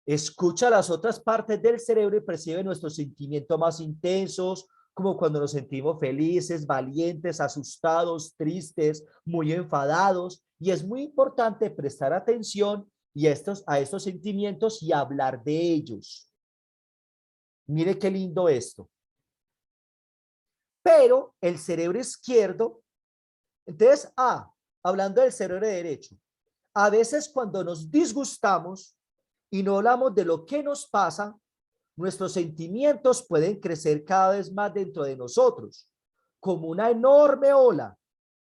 escucha las otras partes del cerebro y percibe nuestros sentimientos más intensos, como cuando nos sentimos felices, valientes, asustados, tristes, muy enfadados. Y es muy importante prestar atención y a estos sentimientos y hablar de ellos. Mire qué lindo esto. Pero el cerebro izquierdo, entonces, hablando del cerebro derecho, a veces cuando nos disgustamos y no hablamos de lo que nos pasa, nuestros sentimientos pueden crecer cada vez más dentro de nosotros, como una enorme ola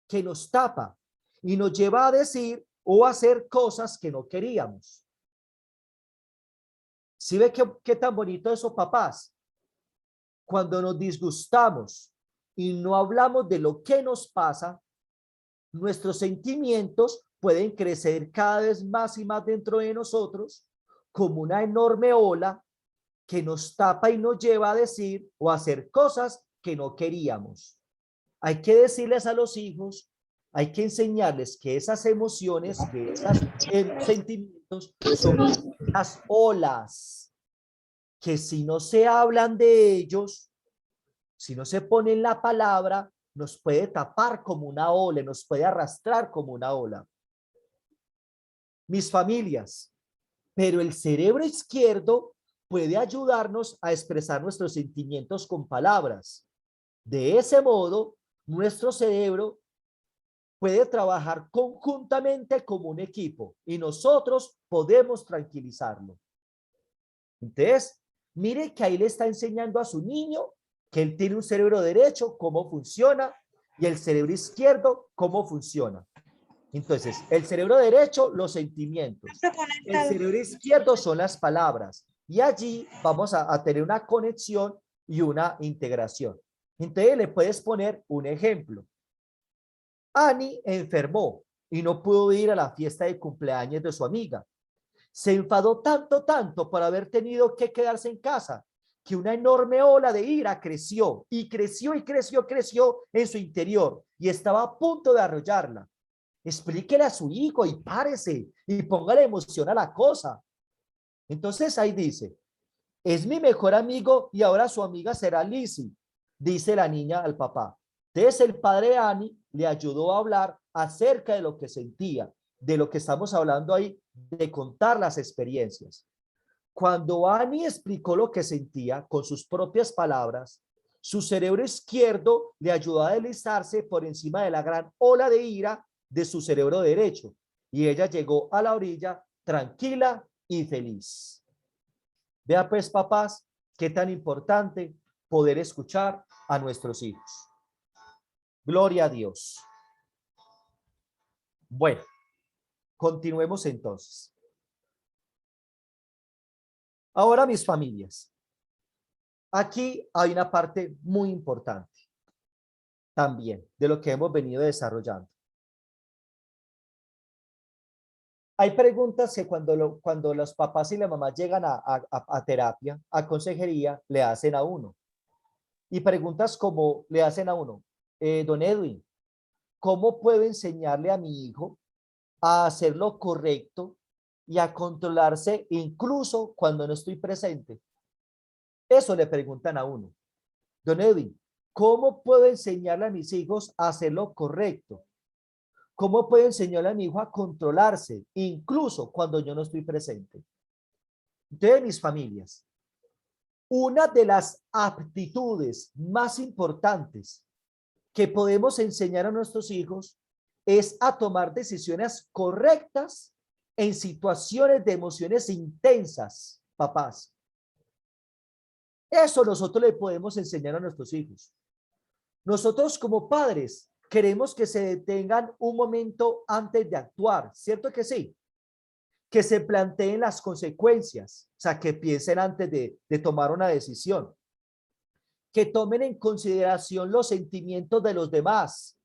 que nos tapa y nos lleva a decir o a hacer cosas que no queríamos. ¿Sí ve qué tan bonito eso, papás? Cuando nos disgustamos y no hablamos de lo que nos pasa, nuestros sentimientos pueden crecer cada vez más y más dentro de nosotros como una enorme ola que nos tapa y nos lleva a decir o a hacer cosas que no queríamos. Hay que decirles a los hijos, hay que enseñarles que esas emociones, que esos sentimientos son las olas, que si no se hablan de ellos, si no se pone en la palabra, nos puede tapar como una ola, nos puede arrastrar como una ola. Mis familias, pero el cerebro izquierdo puede ayudarnos a expresar nuestros sentimientos con palabras. De ese modo, nuestro cerebro puede trabajar conjuntamente como un equipo y nosotros podemos tranquilizarlo. Entonces, mire que ahí le está enseñando a su niño que él tiene un cerebro derecho, cómo funciona, y el cerebro izquierdo, cómo funciona. Entonces, el cerebro derecho, los sentimientos. El cerebro izquierdo son las palabras. Y allí vamos a tener una conexión y una integración. Entonces, le puedes poner un ejemplo. Annie enfermó y no pudo ir a la fiesta de cumpleaños de su amiga. Se enfadó tanto por haber tenido que quedarse en casa, que una enorme ola de ira creció y creció en su interior y estaba a punto de arrollarla. Explíquele a su hijo y párese y póngale emoción a la cosa. Entonces ahí dice, es mi mejor amigo y ahora su amiga será Lizzie, dice la niña al papá. Entonces el padre Annie le ayudó a hablar acerca de lo que sentía, de lo que estamos hablando ahí, de contar las experiencias. Cuando Annie explicó lo que sentía con sus propias palabras, su cerebro izquierdo le ayudó a deslizarse por encima de la gran ola de ira de su cerebro derecho y ella llegó a la orilla tranquila y feliz. Vea pues, papás, qué tan importante poder escuchar a nuestros hijos. Gloria a Dios. Bueno, continuemos entonces. Ahora, mis familias, aquí hay una parte muy importante también de lo que hemos venido desarrollando. Hay preguntas que cuando los papás y la mamá llegan a terapia, a consejería, le hacen a uno. Y preguntas como le hacen a uno, don Edwin, ¿cómo puedo enseñarle a mi hijo a hacer lo correcto y a controlarse incluso cuando no estoy presente? Eso le preguntan a uno. Don Edwin, ¿cómo puedo enseñarle a mis hijos a hacer lo correcto? ¿Cómo puedo enseñarle a mi hijo a controlarse incluso cuando yo no estoy presente? De mis familias, una de las aptitudes más importantes que podemos enseñar a nuestros hijos es a tomar decisiones correctas en situaciones de emociones intensas, papás. Eso nosotros le podemos enseñar a nuestros hijos. Nosotros como padres queremos que se detengan un momento antes de actuar, ¿cierto que sí? Que se planteen las consecuencias, o sea, que piensen antes de tomar una decisión, que tomen en consideración los sentimientos de los demás,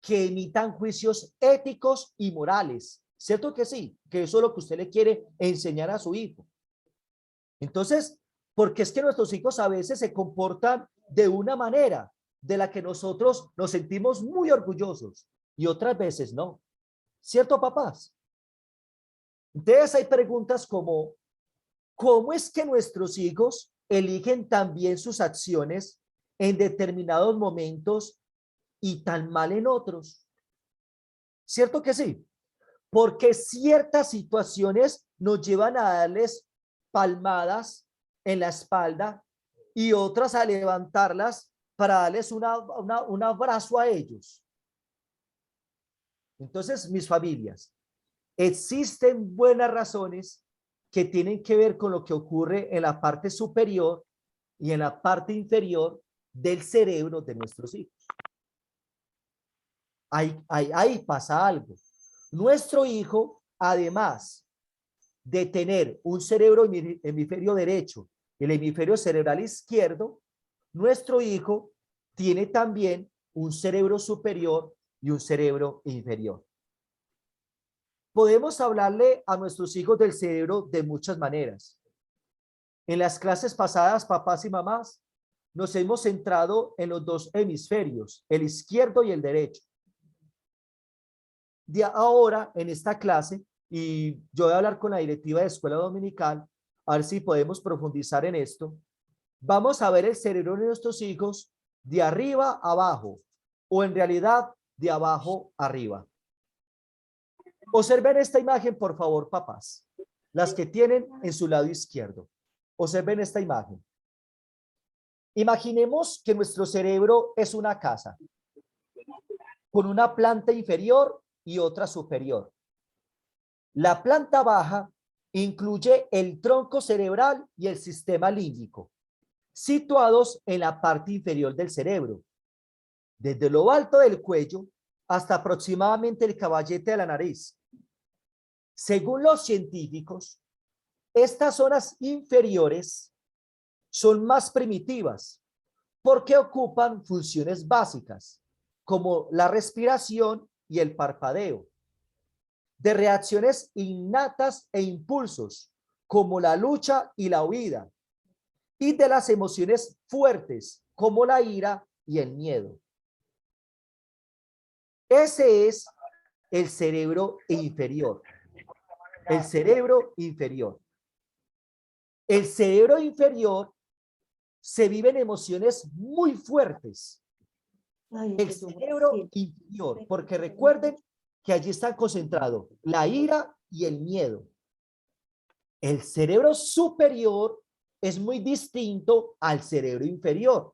que emitan juicios éticos y morales, ¿cierto que sí? Que eso es lo que usted le quiere enseñar a su hijo. Entonces, porque es que nuestros hijos a veces se comportan de una manera de la que nosotros nos sentimos muy orgullosos y otras veces no. ¿Cierto, papás? Entonces hay preguntas como, ¿cómo es que nuestros hijos eligen también sus acciones en determinados momentos y tan mal en otros? ¿Cierto que sí? Porque ciertas situaciones nos llevan a darles palmadas en la espalda y otras a levantarlas para darles un abrazo a ellos. Entonces, mis familias, existen buenas razones que tienen que ver con lo que ocurre en la parte superior y en la parte inferior del cerebro de nuestros hijos. Ahí pasa algo. Nuestro hijo, además de tener un cerebro hemisferio derecho y el hemisferio cerebral izquierdo, nuestro hijo tiene también un cerebro superior y un cerebro inferior. Podemos hablarle a nuestros hijos del cerebro de muchas maneras. En las clases pasadas, papás y mamás, nos hemos centrado en los dos hemisferios, el izquierdo y el derecho. De ahora, en esta clase, y yo voy a hablar con la directiva de escuela dominical, a ver si podemos profundizar en esto, vamos a ver el cerebro de nuestros hijos de arriba a abajo, o en realidad de abajo arriba. Observen esta imagen, por favor, papás, las que tienen en su lado izquierdo. Observen esta imagen. Imaginemos que nuestro cerebro es una casa con una planta inferior y otra superior. La planta baja incluye el tronco cerebral y el sistema límbico, situados en la parte inferior del cerebro, desde lo alto del cuello hasta aproximadamente el caballete de la nariz. Según los científicos, estas zonas inferiores son más primitivas porque ocupan funciones básicas como la respiración y el parpadeo, de reacciones innatas e impulsos como la lucha y la huida, y de las emociones fuertes como la ira y el miedo. Ese es el cerebro inferior. El cerebro inferior. El cerebro inferior se viven emociones muy fuertes. El cerebro inferior, porque recuerden que allí está concentrado la ira y el miedo. El cerebro superior es muy distinto al cerebro inferior.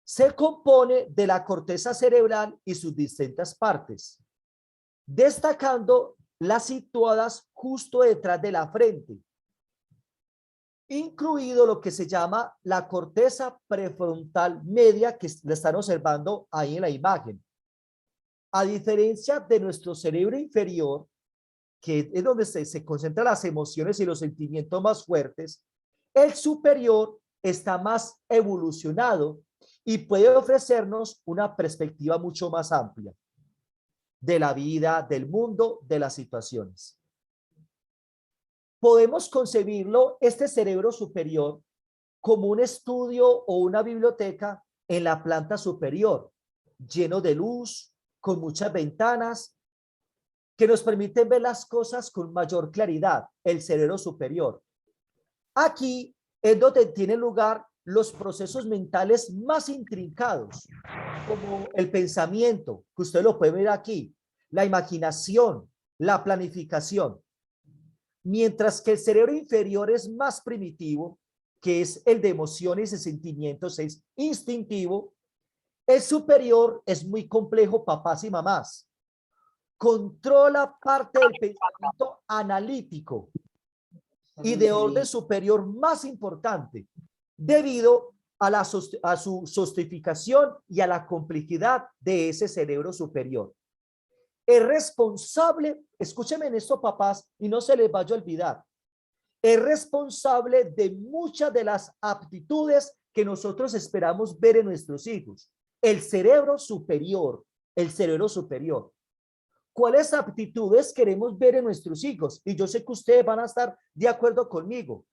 Se compone de la corteza cerebral y sus distintas partes, destacando las situadas justo detrás de la frente, incluido lo que se llama la corteza prefrontal media, que la están observando ahí en la imagen. A diferencia de nuestro cerebro inferior, que es donde se concentran las emociones y los sentimientos más fuertes, el superior está más evolucionado y puede ofrecernos una perspectiva mucho más amplia de la vida, del mundo, de las situaciones. Podemos concebirlo, este cerebro superior, como un estudio o una biblioteca en la planta superior, lleno de luz, con muchas ventanas que nos permiten ver las cosas con mayor claridad, el cerebro superior. Aquí es donde tienen lugar los procesos mentales más intrincados, como el pensamiento, que usted lo puede ver aquí, la imaginación, la planificación. Mientras que el cerebro inferior es más primitivo, que es el de emociones y sentimientos, es instintivo, el superior es muy complejo, papás y mamás. Controla parte del pensamiento analítico y de orden superior más importante, debido a su sofisticación y a la complejidad de ese cerebro superior. Es responsable, escúchenme en esto, papás, y no se les vaya a olvidar, es responsable de muchas de las aptitudes que nosotros esperamos ver en nuestros hijos. El cerebro superior, el cerebro superior. ¿Cuáles aptitudes queremos ver en nuestros hijos? Y yo sé que ustedes van a estar de acuerdo conmigo.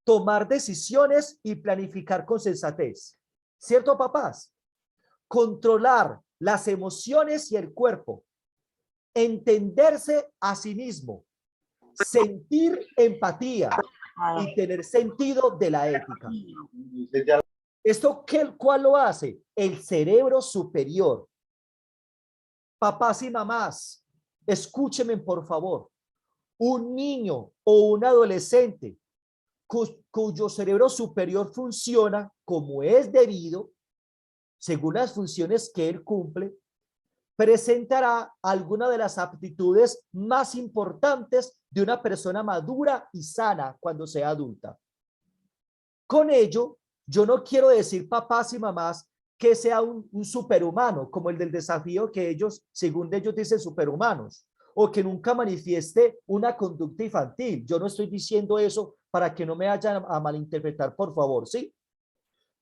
Tomar decisiones y planificar con sensatez. ¿Cierto, papás? Controlar las emociones y el cuerpo. Entenderse a sí mismo. Sentir empatía y tener sentido de la ética. ¿Esto cuál lo hace? El cerebro superior. Papás y mamás, escúchenme por favor. Un niño o un adolescente cuyo cerebro superior funciona como es debido, según las funciones que él cumple, presentará alguna de las aptitudes más importantes de una persona madura y sana cuando sea adulta. Con ello, yo no quiero decir, papás y mamás, que sea un superhumano, como el del desafío que ellos, según ellos dicen superhumanos, o que nunca manifieste una conducta infantil. Yo no estoy diciendo eso para que no me vayan a malinterpretar, por favor, ¿sí?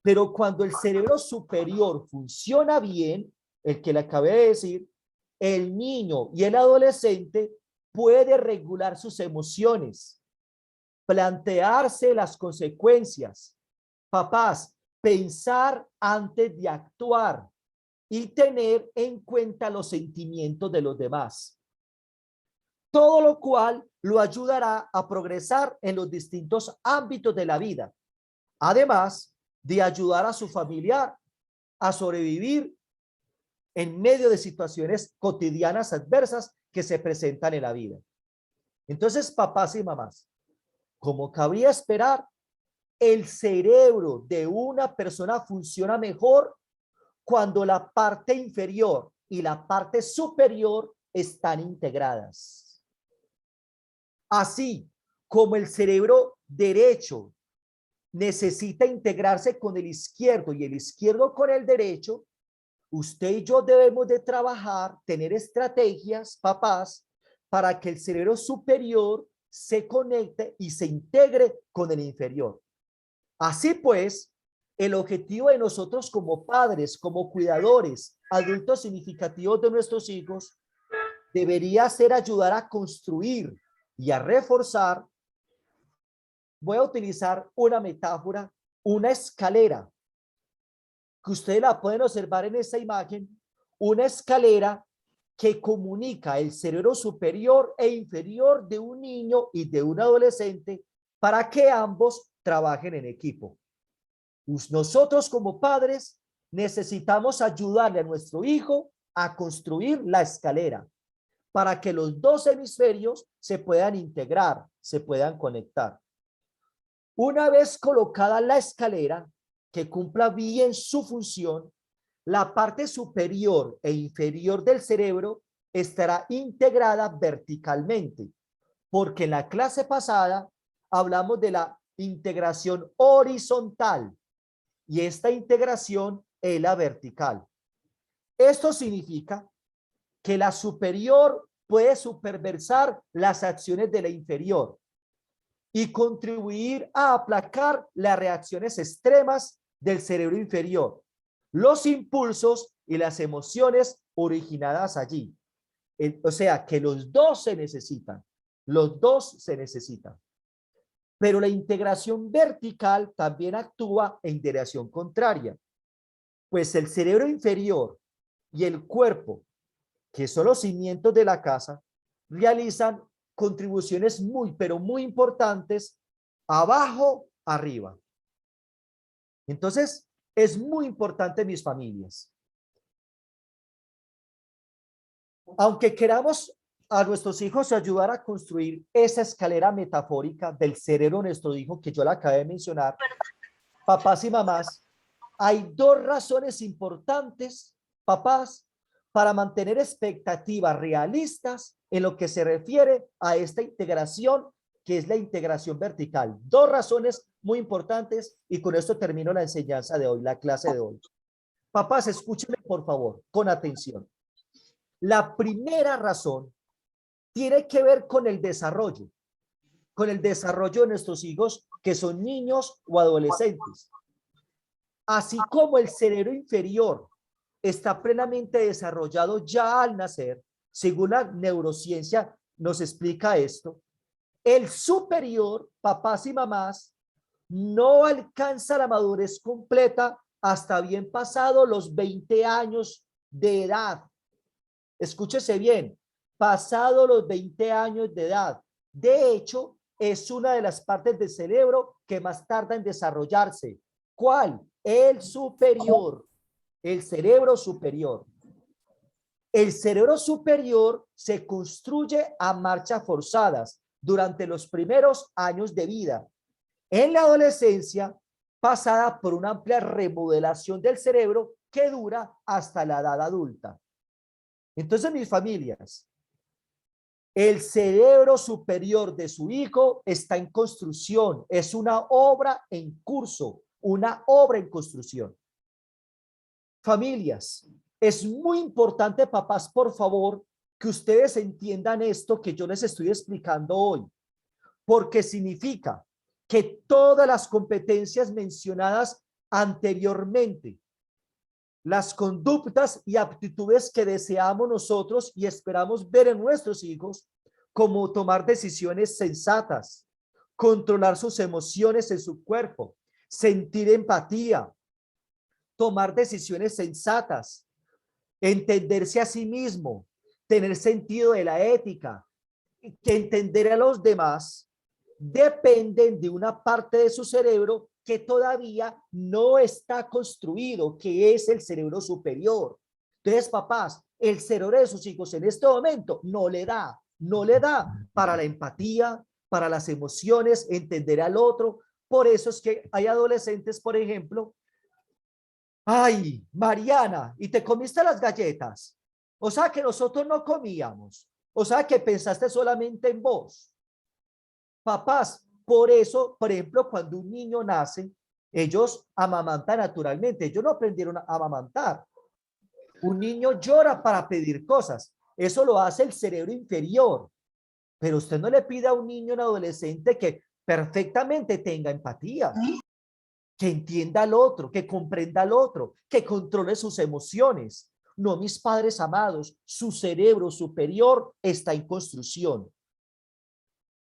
Pero cuando el cerebro superior funciona bien, el que le acabé de decir, el niño y el adolescente puede regular sus emociones, plantearse las consecuencias. Papás, pensar antes de actuar y tener en cuenta los sentimientos de los demás. Todo lo cual lo ayudará a progresar en los distintos ámbitos de la vida. Además de ayudar a su familiar a sobrevivir en medio de situaciones cotidianas adversas que se presentan en la vida. Entonces, papás y mamás, como cabría esperar, el cerebro de una persona funciona mejor cuando la parte inferior y la parte superior están integradas. Así como el cerebro derecho necesita integrarse con el izquierdo y el izquierdo con el derecho, usted y yo debemos de trabajar, tener estrategias, papás, para que el cerebro superior se conecte y se integre con el inferior. Así pues, el objetivo de nosotros como padres, como cuidadores, adultos significativos de nuestros hijos, debería ser ayudar a construir y a reforzar. Voy a utilizar una metáfora, una escalera, que ustedes la pueden observar en esta imagen, una escalera que comunica el cerebro superior e inferior de un niño y de un adolescente para que ambos trabajen en equipo. Nosotros como padres necesitamos ayudarle a nuestro hijo a construir la escalera para que los dos hemisferios se puedan integrar, se puedan conectar. Una vez colocada la escalera, que cumpla bien su función, la parte superior e inferior del cerebro estará integrada verticalmente, porque en la clase pasada hablamos de la integración horizontal y esta integración es la vertical. Esto significa que la superior puede superversar las acciones de la inferior y contribuir a aplacar las reacciones extremas del cerebro inferior, los impulsos y las emociones originadas allí. O sea, que los dos se necesitan, los dos se necesitan. Pero la integración vertical también actúa en dirección contraria, pues el cerebro inferior y el cuerpo, que son los cimientos de la casa, realizan contribuciones muy, pero muy importantes abajo, arriba. Entonces, es muy importante, mis familias. Aunque queramos a nuestros hijos ayudar a construir esa escalera metafórica del cerebro de nuestro hijo que yo la acabé de mencionar, papás y mamás, hay dos razones importantes, papás, para mantener expectativas realistas en lo que se refiere a esta integración, que es la integración vertical. Dos razones muy importantes y con esto termino la enseñanza de hoy, la clase de hoy. Papás, escúchenme por favor, con atención. La primera razón tiene que ver con el desarrollo de nuestros hijos que son niños o adolescentes. Así como el cerebro inferior está plenamente desarrollado ya al nacer, según la neurociencia nos explica esto, el superior, papás y mamás, no alcanza la madurez completa hasta bien pasado los 20 años de edad. Escúchese bien, pasado los 20 años de edad. De hecho, es una de las partes del cerebro que más tarda en desarrollarse. ¿Cuál? El superior, el cerebro superior. El cerebro superior se construye a marchas forzadas durante los primeros años de vida. En la adolescencia, pasada por una amplia remodelación del cerebro que dura hasta la edad adulta. Entonces, mis familias, el cerebro superior de su hijo está en construcción, es una obra en curso, una obra en construcción. Familias, es muy importante, papás, por favor, que ustedes entiendan esto que yo les estoy explicando hoy, porque significa que todas las competencias mencionadas anteriormente, las conductas y aptitudes que deseamos nosotros y esperamos ver en nuestros hijos, como tomar decisiones sensatas, controlar sus emociones en su cuerpo, sentir empatía, tomar decisiones sensatas, entenderse a sí mismo, tener sentido de la ética, entender a los demás, dependen de una parte de su cerebro que todavía no está construido, que es el cerebro superior. Entonces, papás, el cerebro de sus hijos en este momento no le da para la empatía, para las emociones, entender al otro. Por eso es que hay adolescentes, por ejemplo, ay, Mariana, ¿y te comiste las galletas? O sea que nosotros no comíamos. O sea que pensaste solamente en vos. Papás, por eso, por ejemplo, cuando un niño nace, ellos amamantan naturalmente. Ellos no aprendieron a amamantar. Un niño llora para pedir cosas. Eso lo hace el cerebro inferior. Pero usted no le pide a un niño, un adolescente que perfectamente tenga empatía, que entienda al otro, que comprenda al otro, que controle sus emociones. No, mis padres amados, su cerebro superior está en construcción.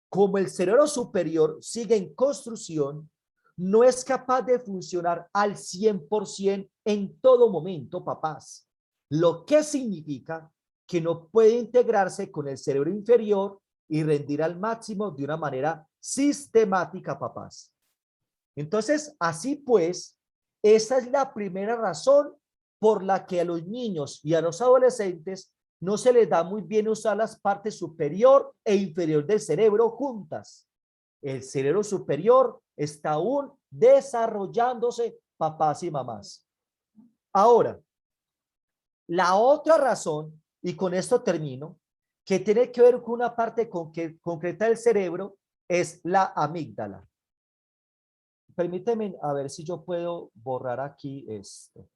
Como el cerebro superior sigue en construcción, no es capaz de funcionar al 100% en todo momento, papás. Lo que significa que no puede integrarse con el cerebro inferior y rendir al máximo de una manera sistemática, papás. Entonces, así pues, esa es la primera razón por la que a los niños y a los adolescentes no se les da muy bien usar las partes superior e inferior del cerebro juntas. El cerebro superior está aún desarrollándose, papás y mamás. Ahora, la otra razón, y con esto termino, que tiene que ver con una parte concreta del cerebro, es la amígdala. Permíteme a ver si yo puedo borrar aquí esto.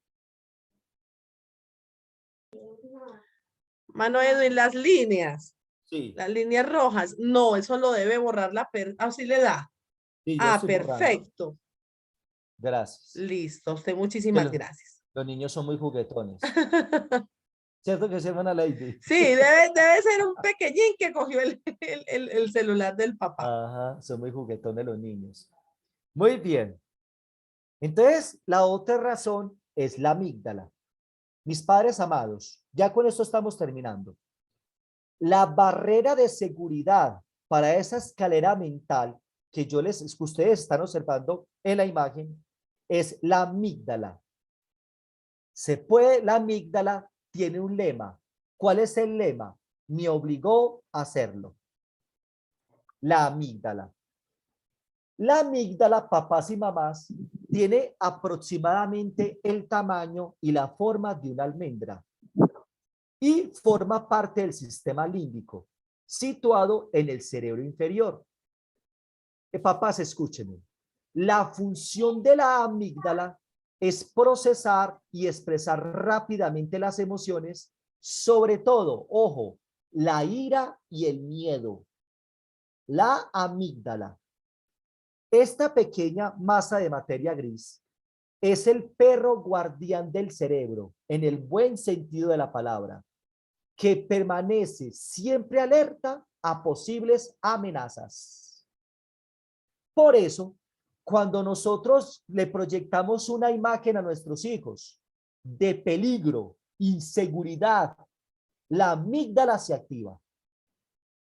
Mano Edwin, las líneas. Sí. Las líneas rojas. No, eso lo debe borrar la así le da. Sí, yo estoy perfecto. Borrando. Gracias. Listo, usted muchísimas gracias. Los niños son muy juguetones. ¿Cierto que sí, hermana Lady? Sí, debe ser un pequeñín que cogió el celular del papá. Ajá, son muy juguetones los niños. Muy bien. Entonces, la otra razón es la amígdala. Mis padres amados, ya con esto estamos terminando. La barrera de seguridad para esa escalera mental que que ustedes están observando en la imagen es la amígdala. La amígdala tiene un lema. ¿Cuál es el lema? Me obligó a hacerlo. La amígdala. La amígdala, papás y mamás, tiene aproximadamente el tamaño y la forma de una almendra y forma parte del sistema límbico, situado en el cerebro inferior. Papás, escúchenme. La función de la amígdala es procesar y expresar rápidamente las emociones, sobre todo, ojo, la ira y el miedo. La amígdala. Esta pequeña masa de materia gris es el perro guardián del cerebro, en el buen sentido de la palabra, que permanece siempre alerta a posibles amenazas. Por eso, cuando nosotros le proyectamos una imagen a nuestros hijos de peligro, inseguridad, la amígdala se activa.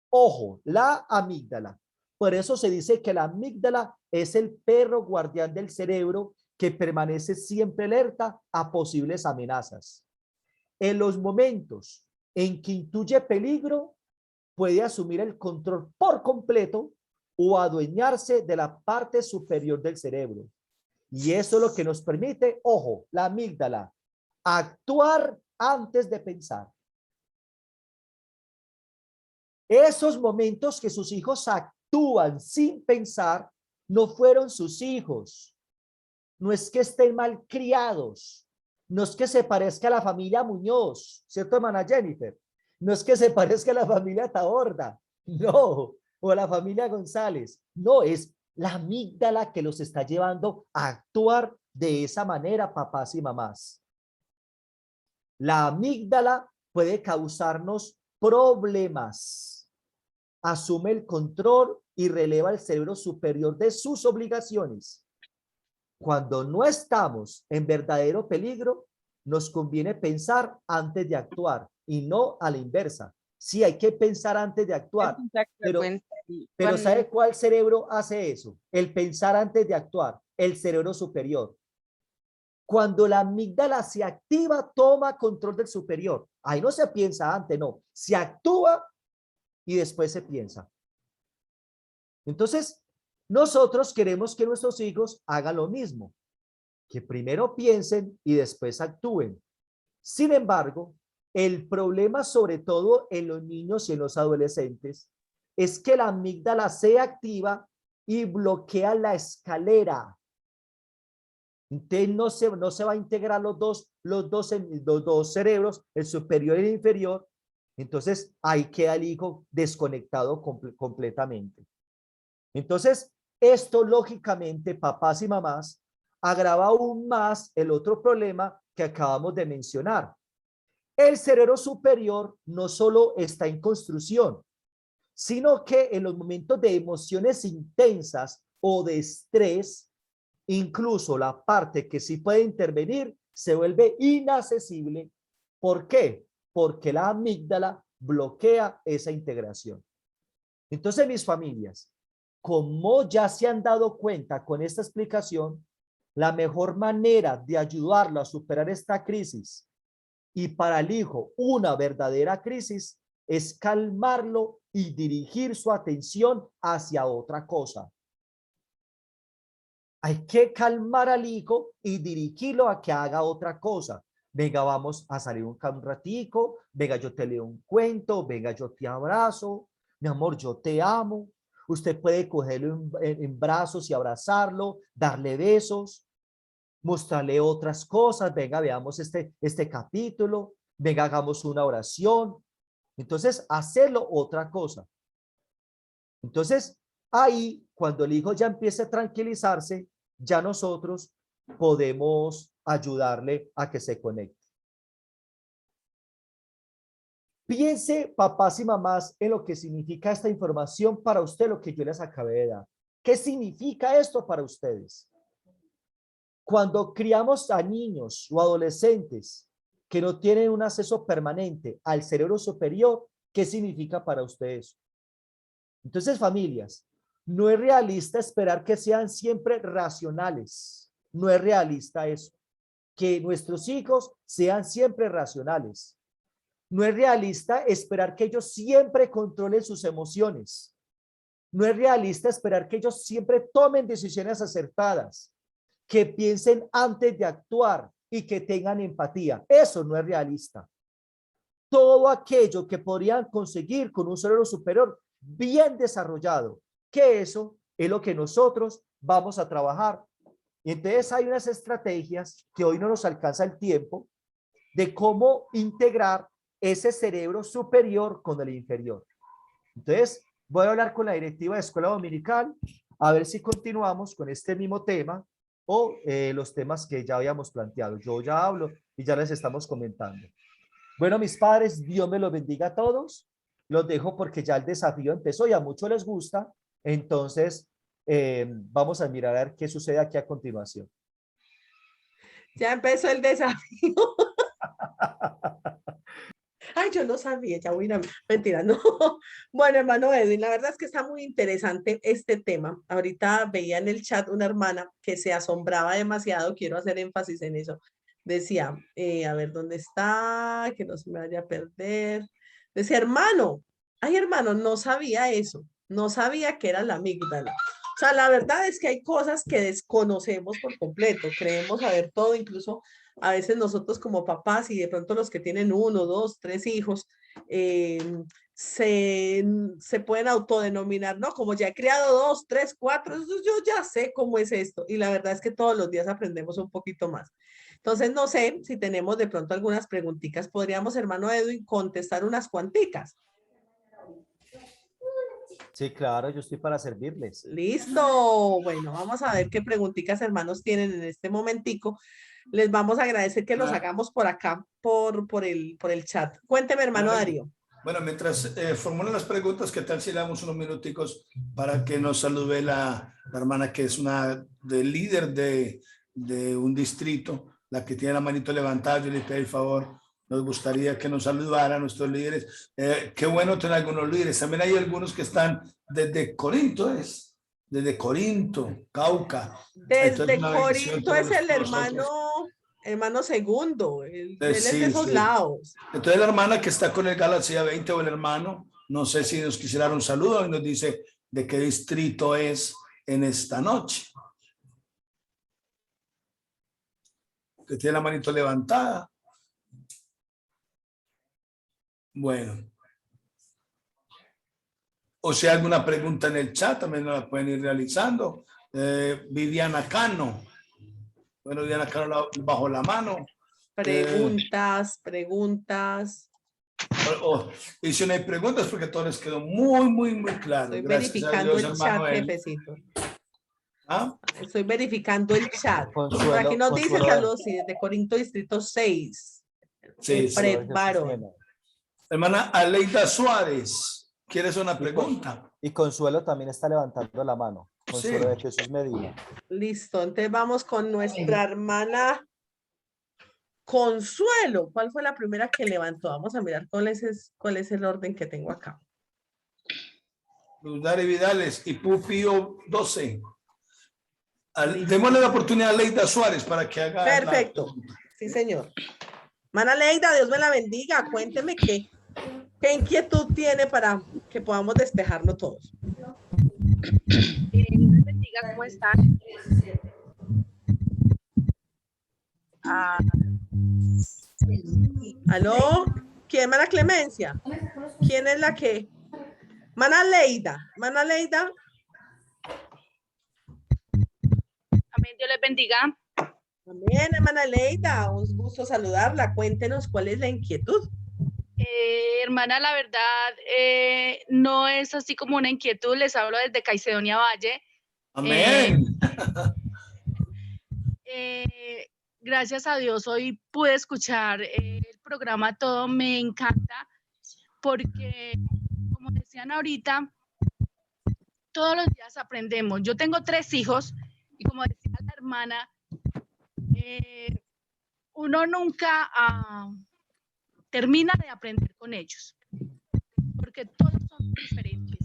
Ojo, la amígdala. Por eso se dice que la amígdala es el perro guardián del cerebro que permanece siempre alerta a posibles amenazas. En los momentos en que intuye peligro, puede asumir el control por completo o adueñarse de la parte superior del cerebro. Y eso es lo que nos permite, ojo, la amígdala, actuar antes de pensar. Esos momentos que sus hijos actúan sin pensar, no fueron sus hijos. No es que estén mal criados. No es que se parezca a la familia Muñoz, ¿cierto, hermana Jennifer? No es que se parezca a la familia Taborda, no, o a la familia González. No, es la amígdala que los está llevando a actuar de esa manera, papás y mamás. La amígdala puede causarnos problemas. Asume el control y releva el cerebro superior de sus obligaciones. Cuando no estamos en verdadero peligro, nos conviene pensar antes de actuar y no a la inversa. Sí, hay que pensar antes de actuar, pero ¿sabe cuál cerebro hace eso? El pensar antes de actuar, el cerebro superior. Cuando la amígdala se activa, toma control del superior. Ahí no se piensa antes, no. Se actúa y después se piensa. Entonces, nosotros queremos que nuestros hijos hagan lo mismo, que primero piensen y después actúen. Sin embargo, el problema, sobre todo en los niños y en los adolescentes, es que la amígdala se activa y bloquea la escalera. Entonces no se va a integrar los dos cerebros, el superior y el inferior. Entonces ahí queda el hijo desconectado completamente. Entonces, esto lógicamente, papás y mamás, agrava aún más el otro problema que acabamos de mencionar. El cerebro superior no solo está en construcción, sino que en los momentos de emociones intensas o de estrés, incluso la parte que sí puede intervenir se vuelve inaccesible. ¿Por qué? Porque la amígdala bloquea esa integración. Entonces, mis familias, como ya se han dado cuenta con esta explicación, la mejor manera de ayudarlo a superar esta crisis y para el hijo una verdadera crisis es calmarlo y dirigir su atención hacia otra cosa. Hay que calmar al hijo y dirigirlo a que haga otra cosa. Venga, vamos a salir un ratico, venga, yo te leo un cuento, venga, yo te abrazo, mi amor, yo te amo. Usted puede cogerlo en brazos y abrazarlo, darle besos, mostrarle otras cosas. Venga, veamos este capítulo, venga, hagamos una oración. Entonces, hacerlo otra cosa. Entonces, ahí, cuando el hijo ya empiece a tranquilizarse, ya nosotros podemos ayudarle a que se conecte. Piense, papás y mamás, en lo que significa esta información para usted, lo que yo les acabé de dar. ¿Qué significa esto para ustedes? Cuando criamos a niños o adolescentes que no tienen un acceso permanente al cerebro superior, ¿Qué significa para ustedes? Entonces, familias, no es realista esperar que sean siempre racionales. No es realista eso. Que nuestros hijos sean siempre racionales. No es realista esperar que ellos siempre controlen sus emociones. No es realista esperar que ellos siempre tomen decisiones acertadas, que piensen antes de actuar y que tengan empatía. Eso no es realista. Todo aquello que podrían conseguir con un cerebro superior bien desarrollado, que eso es lo que nosotros vamos a trabajar. Y entonces hay unas estrategias que hoy no nos alcanza el tiempo de cómo integrar ese cerebro superior con el inferior. Entonces, voy a hablar con la directiva de escuela dominical a ver si continuamos con este mismo tema o los temas que ya habíamos planteado. Yo ya hablo y ya les estamos comentando. Bueno, mis padres, Dios me los bendiga a todos. Los dejo porque ya el desafío empezó y a muchos les gusta. Entonces, vamos a mirar a ver qué sucede aquí a continuación. Ya empezó el desafío. Ay, yo no sabía, ya voy a mentira, no. Bueno, hermano Edwin, la verdad es que está muy interesante este tema. Ahorita veía en el chat una hermana que se asombraba demasiado, quiero hacer énfasis en eso. Decía, a ver, ¿dónde está? Que no se me vaya a perder. Decía, hermano, ay, hermano, no sabía eso, no sabía que era la amígdala. O sea, la verdad es que hay cosas que desconocemos por completo, creemos saber todo, incluso a veces nosotros como papás y de pronto los que tienen 1, 2, 3 hijos, se pueden autodenominar, ¿no? Como ya he criado 2, 3, 4, yo ya sé cómo es esto. Y la verdad es que todos los días aprendemos un poquito más. Entonces, no sé si tenemos de pronto algunas preguntitas. Podríamos, hermano Edwin, contestar unas cuanticas. Sí, claro, yo estoy para servirles. Listo. Bueno, vamos a ver qué preguntitas, hermanos, tienen en este momentico. Les vamos a agradecer que los hagamos por acá, por el chat. Cuénteme, hermano Darío. Bueno, mientras formulan las preguntas, ¿qué tal si le damos unos minuticos para que nos salude la hermana que es una líder de un distrito, la que tiene la manito levantada? Yo le pido el favor, nos gustaría que nos saludara a nuestros líderes. Qué bueno tener algunos líderes. También hay algunos que están desde Corinto, desde Corinto, Cauca. Desde Corinto es el hermano Segundo, él es de esos lados. Entonces la hermana que está con el Galaxia 20 o el hermano, no sé si nos quisiera dar un saludo y nos dice de qué distrito es en esta noche. Que tiene la manito levantada. Bueno. O si hay alguna pregunta en el chat, también nos la pueden ir realizando. Viviana Cano. Bueno, Viviana Cano bajo la mano. Preguntas. Y si no hay preguntas, porque todo les quedó muy claro. Estoy Gracias verificando a Dios, el chat, Manuel. jefecito. ¿Ah? Estoy verificando el chat. Consuelo, Por aquí nos dice Consuelo. saludos, sí, desde Corinto, distrito 6. Sí, Fred Barón. Hermana Aleida Suárez, ¿quieres una pregunta? Y Consuelo también está levantando la mano. Consuelo de Jesús Medina. Listo, entonces vamos con nuestra hermana Consuelo. ¿Cuál fue la primera que levantó? Vamos a mirar cuál es el orden que tengo acá. Dari Vidales y Pupio 12. Démosle la oportunidad a Aleida Suárez para que haga. Perfecto. Sí, señor. Hermana Aleida, Dios me la bendiga. Cuénteme qué inquietud tiene para que podamos despejarlo todos. Dios les bendiga, ¿cómo están? ¿Aló? ¿Quién, hermana Clemencia? ¿Quién es la que? Hermana Leida. Hermana Leida. Amén, Dios les bendiga. Amén, hermana Leida. Un gusto saludarla. Cuéntenos cuál es la inquietud. Hermana, la verdad, no es así como una inquietud. Les hablo desde Caicedonia Valle. Amén. Gracias a Dios hoy pude escuchar el programa todo, me encanta porque, como decían ahorita, todos los días aprendemos. Yo tengo 3 hijos y como decía la hermana, uno nunca termina de aprender con ellos. porque todos son diferentes.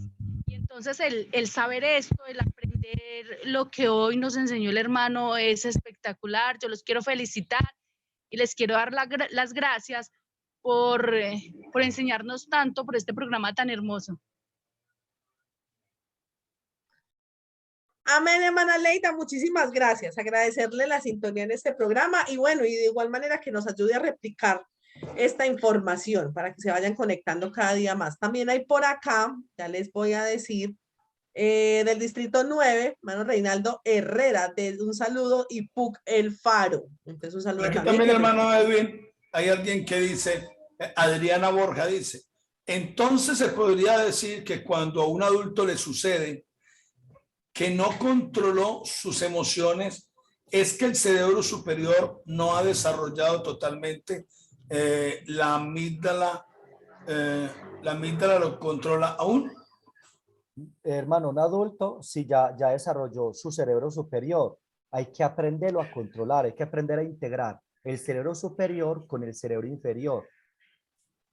Y entonces el saber esto, el aprender lo que hoy nos enseñó el hermano es espectacular. Yo los quiero felicitar y les quiero dar las gracias por enseñarnos tanto, por este programa tan hermoso. Amén, hermana Leida, muchísimas gracias. Agradecerle la sintonía en este programa y bueno, y de igual manera que nos ayude a replicar esta información para que se vayan conectando cada día más. También hay por acá, ya les voy a decir, del distrito 9, hermano Reinaldo Herrera, de un saludo y PUC El Faro. Entonces un saludo Aquí también. también, hermano Edwin, hay alguien que dice, Adriana Borja dice, entonces se podría decir que cuando a un adulto le sucede que no controló sus emociones, es que el cerebro superior no ha desarrollado totalmente la amígdala lo controla aún. Hermano, un adulto, si ya desarrolló su cerebro superior, hay que aprenderlo a controlar, hay que aprender a integrar el cerebro superior con el cerebro inferior.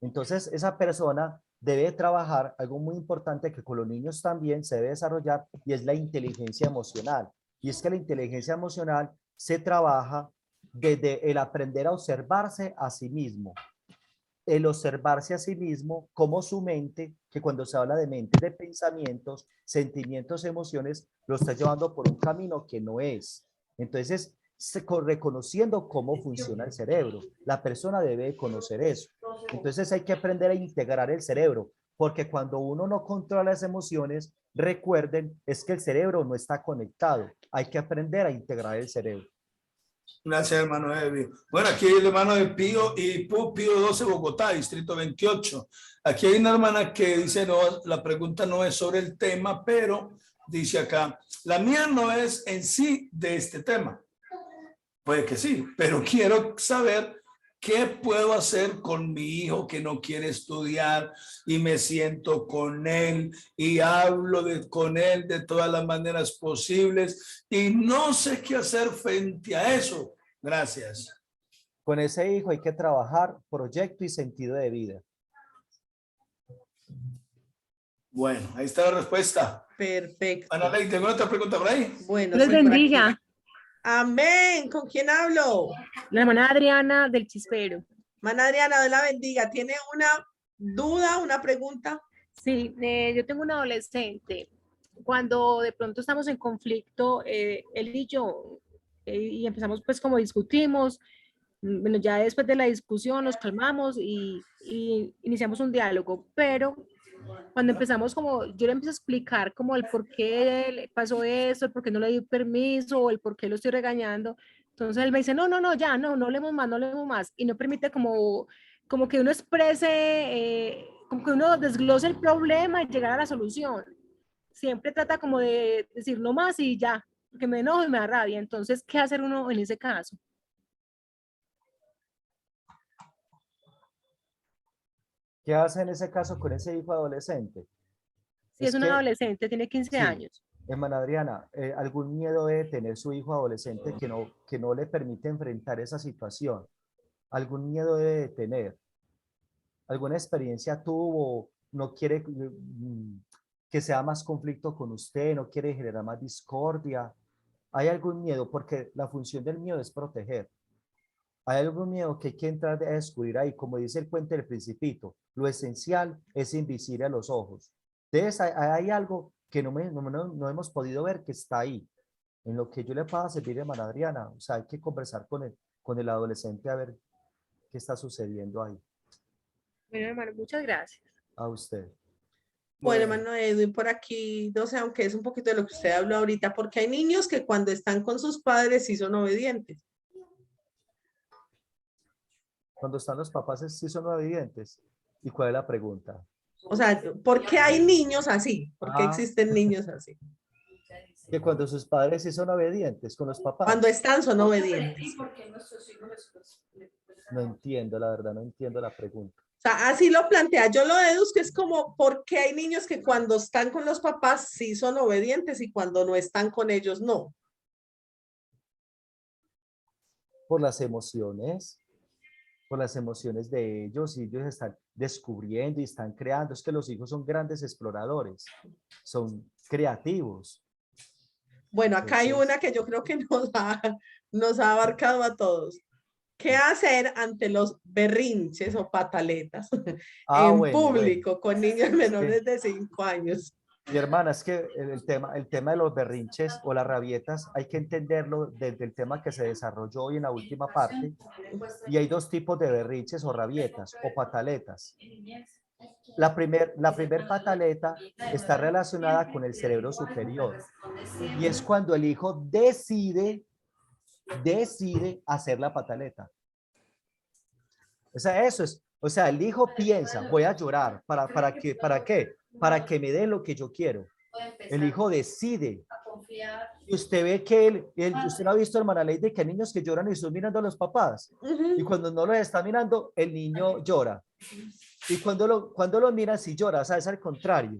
Entonces, esa persona debe trabajar algo muy importante que con los niños también se debe desarrollar y es la inteligencia emocional. Y es que la inteligencia emocional se trabaja desde el aprender a observarse a sí mismo. El observarse a sí mismo como su mente, que cuando se habla de mente, de pensamientos, sentimientos, emociones, lo está llevando por un camino que no es. Entonces, reconociendo cómo funciona el cerebro, la persona debe conocer eso. Entonces hay que aprender a integrar el cerebro, porque cuando uno no controla las emociones, recuerden, es que el cerebro no está conectado. Hay que aprender a integrar el cerebro. Gracias, hermano Edwin. Bueno, aquí hay el hermano de Pío y Pío 12, Bogotá, distrito 28. Aquí hay una hermana que dice, no, la pregunta no es sobre el tema, pero dice acá, la mía no es en sí de este tema. Puede que sí, pero quiero saber qué puedo hacer con mi hijo que no quiere estudiar y me siento con él y hablo con él de todas las maneras posibles y no sé qué hacer frente a eso. Gracias. Con ese hijo hay que trabajar proyecto y sentido de vida. Bueno, ahí está la respuesta. Perfecto. Ana Ley, ¿tengo otra pregunta por ahí? Bueno, Les sí, por aquí. bendiga. Amén. ¿Con quién hablo? La hermana Adriana del Chispero. Hermana Adriana, Dios la bendiga. ¿Tiene una duda, una pregunta? Sí, yo tengo un adolescente. Cuando de pronto estamos en conflicto, él y yo, y empezamos pues como discutimos, bueno, ya después de la discusión nos calmamos y iniciamos un diálogo, pero cuando empezamos como, yo le empiezo a explicar como el por qué le pasó eso, el por qué no le di permiso, o el por qué lo estoy regañando, entonces él me dice, no, ya, no leemos más, no leemos más, y no permite como que uno exprese, como que uno desglose el problema y llegar a la solución. Siempre trata como de decir no más y ya, porque me enojo y me da rabia. Entonces, ¿qué hacer uno en ese caso? ¿Qué hace en ese caso con ese hijo adolescente? Si es un que, adolescente, tiene 15 sí, años. Hermana Adriana, algún miedo debe tener su hijo adolescente que no le permite enfrentar esa situación. Algún miedo debe tener. Alguna experiencia tuvo, no quiere que sea más conflicto con usted, no quiere generar más discordia. ¿Hay algún miedo? Porque la función del miedo es proteger. Hay algún miedo que hay que entrar a descubrir ahí, como dice el cuento del Principito, lo esencial es invisible a los ojos. Entonces hay algo que no hemos podido ver que está ahí. En lo que yo le pueda servir, hermana Adriana, o sea, hay que conversar con el adolescente a ver qué está sucediendo ahí. Bueno, hermano, muchas gracias. A usted. Bueno, hermano Edwin, por aquí, no sé, aunque es un poquito de lo que usted habló ahorita, porque hay niños que cuando están con sus padres sí son obedientes. Cuando están los papás, sí son obedientes. ¿Y cuál es la pregunta? O sea, ¿por qué hay niños así? ¿Por qué existen niños así? Que cuando sus padres sí son obedientes con los papás. Cuando están son obedientes. No entiendo, la verdad, no entiendo la pregunta. O sea, así lo plantea. Yo lo deduzco, es como, ¿por qué hay niños que cuando están con los papás sí son obedientes y cuando no están con ellos no? Por las emociones. por las emociones de ellos y ellos están descubriendo y están creando. Es que los hijos son grandes exploradores, son creativos. Bueno, acá hay Entonces, una que yo creo que nos ha abarcado a todos. ¿Qué hacer ante los berrinches o pataletas en bueno, público con niños es que, menores de 5 años? mi hermana, es que el tema de los berrinches o las rabietas hay que entenderlo desde el tema que se desarrolló hoy en la última parte. Y hay dos tipos de berrinches o rabietas o pataletas. La primer pataleta está relacionada con el cerebro superior y es cuando el hijo decide hacer la pataleta. O sea, eso es, o sea, el hijo piensa, voy a llorar, ¿para qué? Para que me den lo que yo quiero. El hijo decide. Y usted ve que usted no ha visto, hermana Lady, que hay niños que lloran y están mirando a los papás. Y cuando no los está mirando, el niño llora. Y cuando lo miran, sí llora, o sea, es al contrario.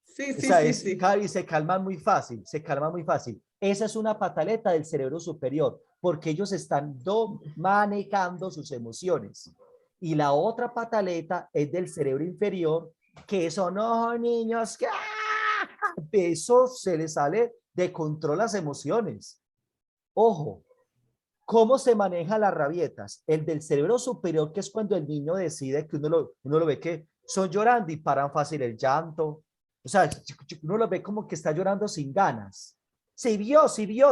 Sí, O sí, sea, sí, sí. y se calman muy fácil, se calma muy fácil. Esa es una pataleta del cerebro superior, porque ellos están manejando sus emociones. Y la otra pataleta es del cerebro inferior, que son niños que eso se les sale de control las emociones. Ojo, ¿cómo se manejan las rabietas? El del cerebro superior, que es cuando el niño decide que uno lo ve que son llorando y paran fácil el llanto. O sea, uno lo ve como que está llorando sin ganas. Si vio,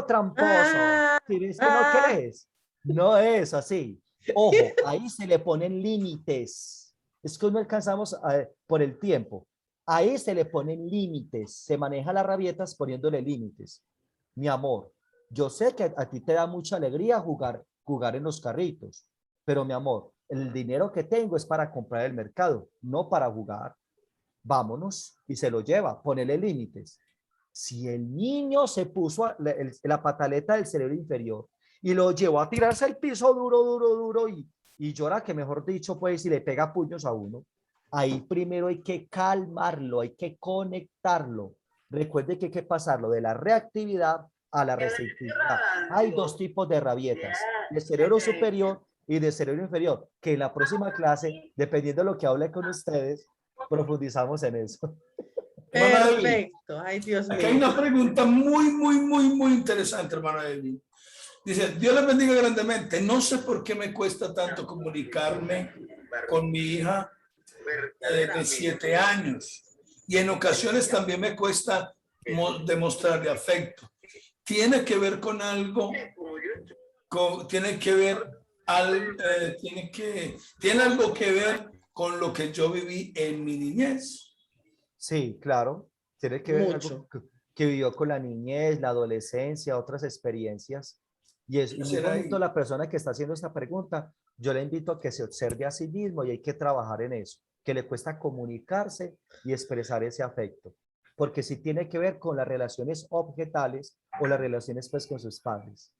tramposo. Ah, Si ves que no ah, querés. No es así. Ojo, ahí se le ponen límites. Es que no alcanzamos por el tiempo. Ahí se le ponen límites. Se maneja las rabietas poniéndole límites. Mi amor, yo sé que a ti te da mucha alegría jugar en los carritos, pero mi amor, el dinero que tengo es para comprar el mercado, no para jugar. Vámonos y se lo lleva, ponele límites. Si el niño se puso la pataleta del cerebro inferior y lo llevó a tirarse al piso duro y llora que mejor dicho, pues si le pega puños a uno, ahí primero hay que calmarlo, hay que conectarlo. Recuerde que hay que pasarlo de la reactividad a la receptividad. Hay dos tipos de rabietas, de cerebro superior y de cerebro inferior, que en la próxima clase, dependiendo de lo que hable con ustedes, profundizamos en eso. Hermana Evelyn, perfecto. Ay, Dios aquí hay mío. una pregunta muy interesante, hermana Evelyn. Dice, Dios les bendiga grandemente. No sé por qué me cuesta tanto comunicarme con mi hija de 7 años. Y en ocasiones también me cuesta demostrarle afecto. Tiene que ver con algo, tiene que ver, tiene algo que ver con lo que yo viví en mi niñez. Sí, claro. Tiene que ver algo Mucho. que vivió con la niñez, la adolescencia, otras experiencias. Y es muy Será bonito ahí. la persona que está haciendo esta pregunta. Yo le invito a que se observe a sí mismo y hay que trabajar en eso, que le cuesta comunicarse y expresar ese afecto. Porque sí tiene que ver con las relaciones objetales o las relaciones pues con sus padres.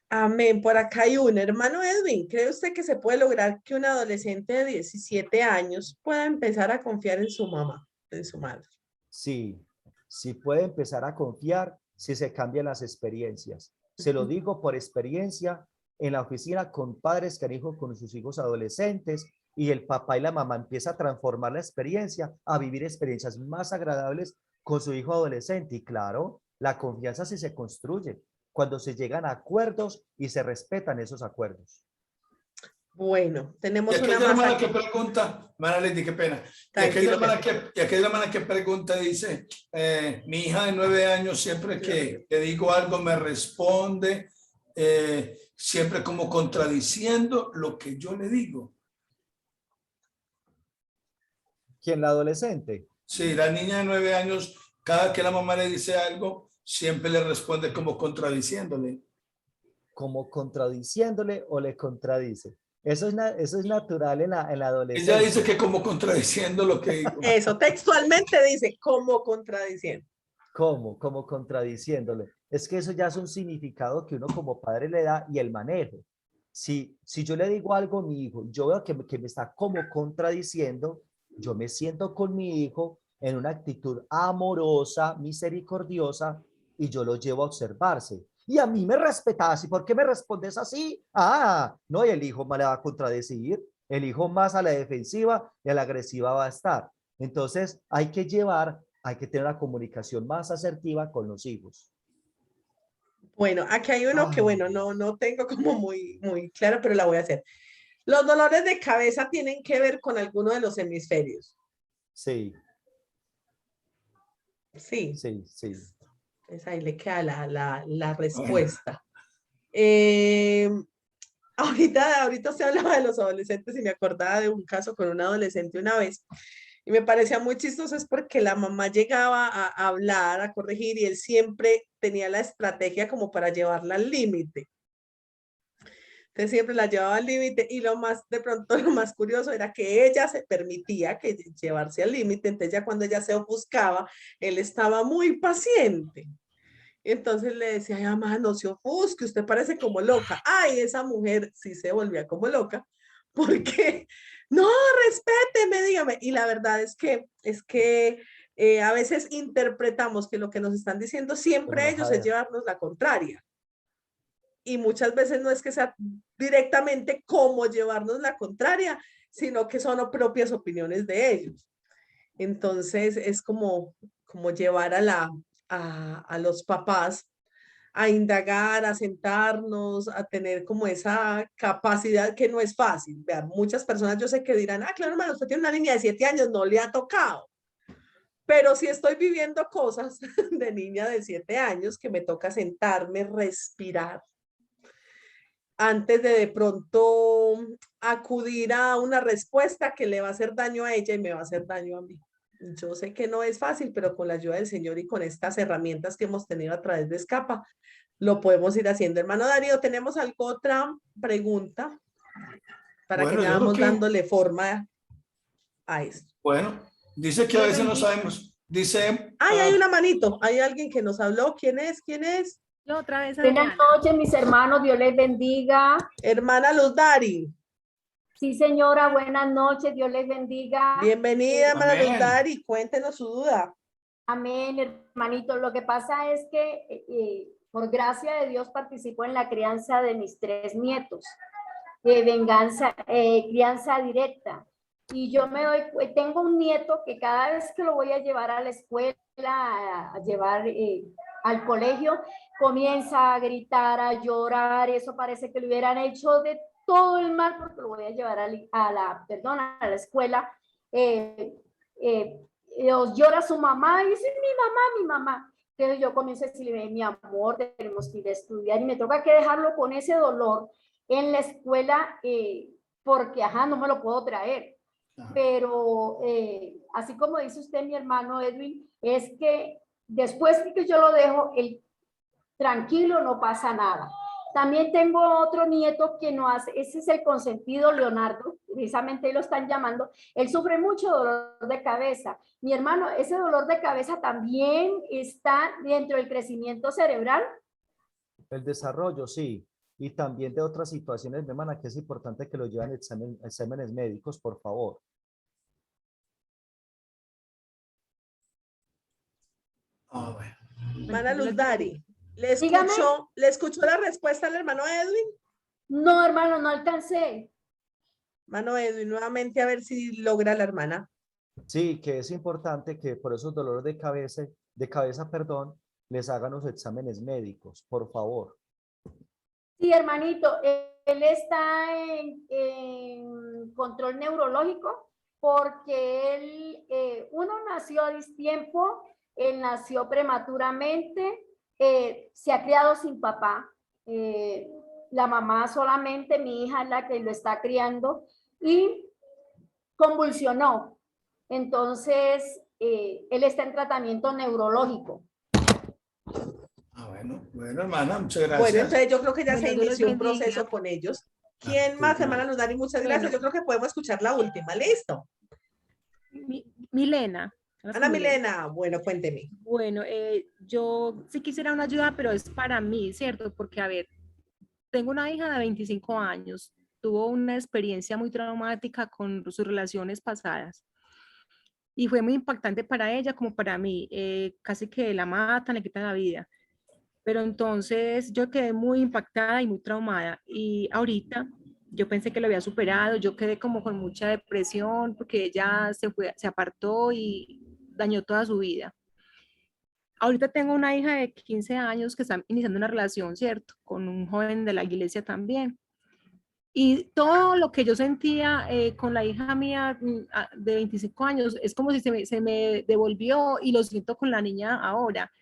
Amén. Por acá hay un hermano Edwin. ¿Cree usted que se puede lograr que un adolescente de 17 años pueda empezar a confiar en su mamá, en su madre? Sí, sí puede empezar a confiar si se cambian las experiencias. Se lo digo por experiencia en la oficina con padres que han hijos con sus hijos adolescentes y el papá y la mamá empieza a transformar la experiencia, a vivir experiencias más agradables con su hijo adolescente. Y claro, la confianza sí se construye cuando se llegan a acuerdos y se respetan esos acuerdos. Bueno, Y tenemos aquí hay una una más hermana que aquí. pregunta, hermana Leti, qué pena. Y aquí hay una Tranquilo, hermana jefe. y aquí hay una hermana que pregunta, dice, mi hija de 9 años, siempre que le digo algo me responde, siempre como contradiciendo lo que yo le digo. ¿Quién? La adolescente. Sí, la niña de 9 años, cada que la mamá le dice algo, siempre le responde como contradiciéndole. Como contradiciéndole o le contradice. Eso es natural en la Ella dice adolescencia. que como contradiciendo lo que digo. Eso textualmente dice como contradiciendo. ¿Cómo? Como contradiciéndole. Es que eso ya es un significado que uno como padre le da y el manejo. Si yo le digo algo a mi hijo, yo veo que me está como contradiciendo, yo me siento con mi hijo en una actitud amorosa, misericordiosa y yo lo llevo a observarse. y a mí me respetás, ¿y por qué me respondes así? Ah, no, y el hijo más le va a contradecir, el hijo más a la defensiva y a la agresiva va a estar. Entonces hay que tener una comunicación más asertiva con los hijos. Bueno, aquí hay uno que, Ah. bueno, no tengo como muy claro, pero la voy a hacer. Los dolores de cabeza tienen que ver con alguno de los hemisferios. Sí, Sí, sí, sí. pues ahí le queda la respuesta. Ahorita se hablaba de los adolescentes y me acordaba de un caso con un adolescente una vez y me parecía muy chistoso, es porque la mamá llegaba a hablar, a corregir y él siempre tenía la estrategia como para llevarla al límite. Entonces siempre la llevaba al límite y de pronto lo más curioso era que ella se permitía que llevarse al límite, entonces ya cuando ella se ofuscaba, él estaba muy paciente. Entonces le decía, ay, mamá, no se ofusque, usted parece como loca. Ay, esa mujer sí se volvía como loca, porque, no, respéteme, dígame. Y la verdad es que a veces interpretamos que lo que nos están diciendo siempre ellos es llevarnos la contraria. Y muchas veces no es que sea directamente cómo llevarnos la contraria, sino que son propias opiniones de ellos. Entonces es como llevar a los papás a indagar, a sentarnos, a tener como esa capacidad que no es fácil. Vean, muchas personas yo sé que dirán, ah, claro, hermano, usted tiene una niña de 7 años, no le ha tocado. Pero si estoy viviendo cosas de niña de 7 años que me toca sentarme, respirar, antes de pronto acudir a una respuesta que le va a hacer daño a ella y me va a hacer daño a mí. Yo sé que no es fácil, pero con la ayuda del Señor y con estas herramientas que hemos tenido a través de Escapa, lo podemos ir haciendo. Hermano Darío, ¿tenemos alguna otra pregunta para que Bueno, ya yo creo vamos que, dándole forma a esto? bueno, dice que a Dios veces no bendiga. sabemos. Dice, Ay, hay una manito, hay alguien que nos habló. ¿Quién es? ¿Quién es? Yo otra vez, Buenas Adriana. noches, mis hermanos, Dios les bendiga. Hermana Luz Dari. Sí, señora, buenas noches, Dios les bendiga. Bienvenida, hermana Luz amén. Dari. Cuéntenos su duda. Amén, hermanito. Lo que pasa es que por gracia de Dios participo en la crianza de mis 3 nietos, de crianza directa. Y yo tengo un nieto que cada vez que lo voy a llevar a la escuela, a llevar al colegio, comienza a gritar, a llorar, eso parece que lo hubieran hecho de todo el mal porque lo voy a llevar a la escuela. Llora su mamá y dice, mi mamá. Entonces yo comienzo a decirle, mi amor, tenemos que ir a estudiar y me toca que dejarlo con ese dolor en la escuela porque, no me lo puedo traer. Pero así como dice usted, mi hermano Edwin, es que después que yo lo dejo, tranquilo, no pasa nada. También tengo otro nieto que no hace, ese es el consentido Leonardo, precisamente lo están llamando, él sufre mucho dolor de cabeza. Mi hermano, ese dolor de cabeza también está dentro del crecimiento cerebral. El desarrollo, sí. Y también de otras situaciones, mi hermana, que es importante que lo lleven a exámenes médicos, por favor. Bueno. Hermana Luz Dari, ¿le Dígame. escuchó la respuesta al hermano Edwin? No, hermano, no alcancé. Hermano Edwin, nuevamente a ver si logra la hermana. Sí, que es importante que por esos dolores de cabeza, les hagan los exámenes médicos, por favor. Sí, hermanito, él está en control neurológico porque uno nació a distiempo, él nació prematuramente, se ha criado sin papá, la mamá solamente, mi hija es la que lo está criando y convulsionó. Entonces, él está en tratamiento neurológico. Bueno, hermana, muchas gracias. Bueno, entonces yo creo que ya Bueno, se Dios inició un bendiga. proceso con ellos. ¿Quién más, hermana Luz Dari? Muchas gracias. Yo creo que podemos escuchar la última. ¿Listo? Milena. Ana Milena, bueno, cuénteme. Bueno, yo sí quisiera una ayuda, pero es para mí, ¿cierto? Porque, a ver, tengo una hija de 25 años, tuvo una experiencia muy traumática con sus relaciones pasadas y fue muy impactante para ella como para mí, casi que la matan, le quitan la vida. Pero entonces yo quedé muy impactada y muy traumada. Y ahorita yo pensé que lo había superado, yo quedé como con mucha depresión porque ella se apartó y dañó toda su vida. Ahorita tengo una hija de 15 años que está iniciando una relación, ¿cierto? Con un joven de la iglesia también. Y todo lo que yo sentía con la hija mía de 25 años es como si se me devolvió y lo siento con la niña ahora.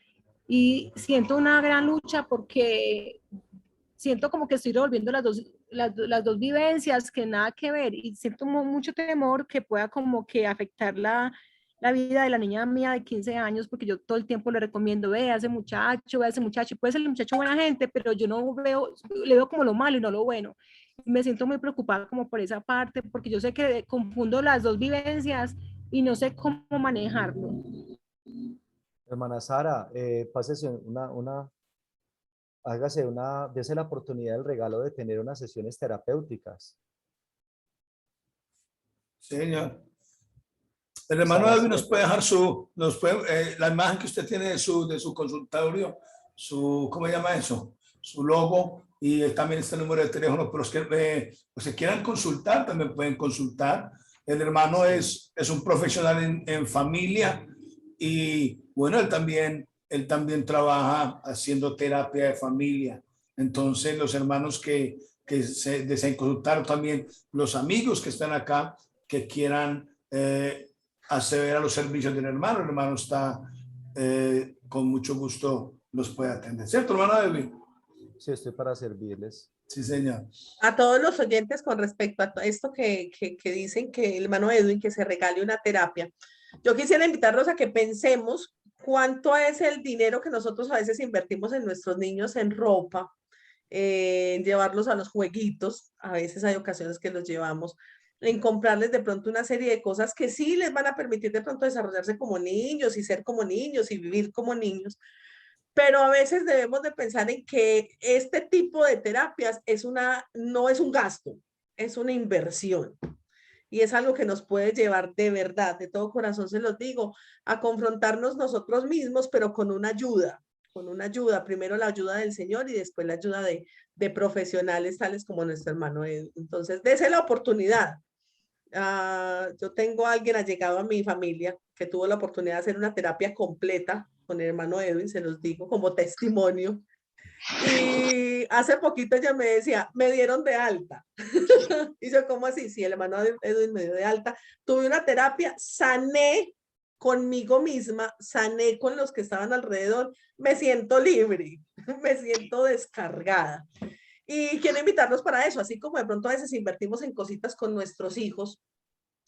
Y siento una gran lucha porque siento como que estoy revolviendo las dos vivencias que nada que ver y siento mucho temor que pueda como que afectar la vida de la niña mía de 15 años porque yo todo el tiempo le recomiendo, ve a ese muchacho, puede ser el muchacho buena gente, pero yo no veo, le veo como lo malo y no lo bueno. Me siento muy preocupada como por esa parte porque yo sé que confundo las dos vivencias y no sé cómo manejarlo. Hermana Sara, pásese dése la oportunidad, el regalo de tener unas sesiones terapéuticas. Señor. El hermano Sara, Edwin nos puede dejar la imagen que usted tiene de su consultorio, ¿cómo se llama eso? Su logo, y también está el número de teléfono, pero los que se quieran consultar también pueden consultar. El hermano es un profesional en familia y bueno, él también trabaja haciendo terapia de familia. Entonces, los hermanos que se deseen consultar, también los amigos que están acá, que quieran acceder a los servicios del hermano. El hermano está con mucho gusto, los puede atender. ¿Cierto, hermano David? Sí, estoy para servirles. Sí, señor. A todos los oyentes con respecto a esto que dicen que el hermano Edwin, que se regale una terapia, yo quisiera invitarlos a que pensemos cuánto es el dinero que nosotros a veces invertimos en nuestros niños en ropa, en llevarlos a los jueguitos, a veces hay ocasiones que los llevamos, en comprarles de pronto una serie de cosas que sí les van a permitir de pronto desarrollarse como niños y ser como niños y vivir como niños. Pero a veces debemos de pensar en que este tipo de terapias no es un gasto, es una inversión. Y es algo que nos puede llevar de verdad, de todo corazón se los digo, a confrontarnos nosotros mismos, pero con una ayuda, primero la ayuda del Señor y después la ayuda de profesionales tales como nuestro hermano Edu. Entonces, dése la oportunidad. Yo tengo a alguien allegado a mi familia que tuvo la oportunidad de hacer una terapia completa con el hermano Edwin, se los digo como testimonio. Y hace poquito ella me decía, me dieron de alta. Y yo, ¿cómo así? Sí, el hermano Edwin me dio de alta. Tuve una terapia, sané conmigo misma, sané con los que estaban alrededor. Me siento libre, me siento descargada. Y quiero invitarlos para eso, así como de pronto a veces invertimos en cositas con nuestros hijos,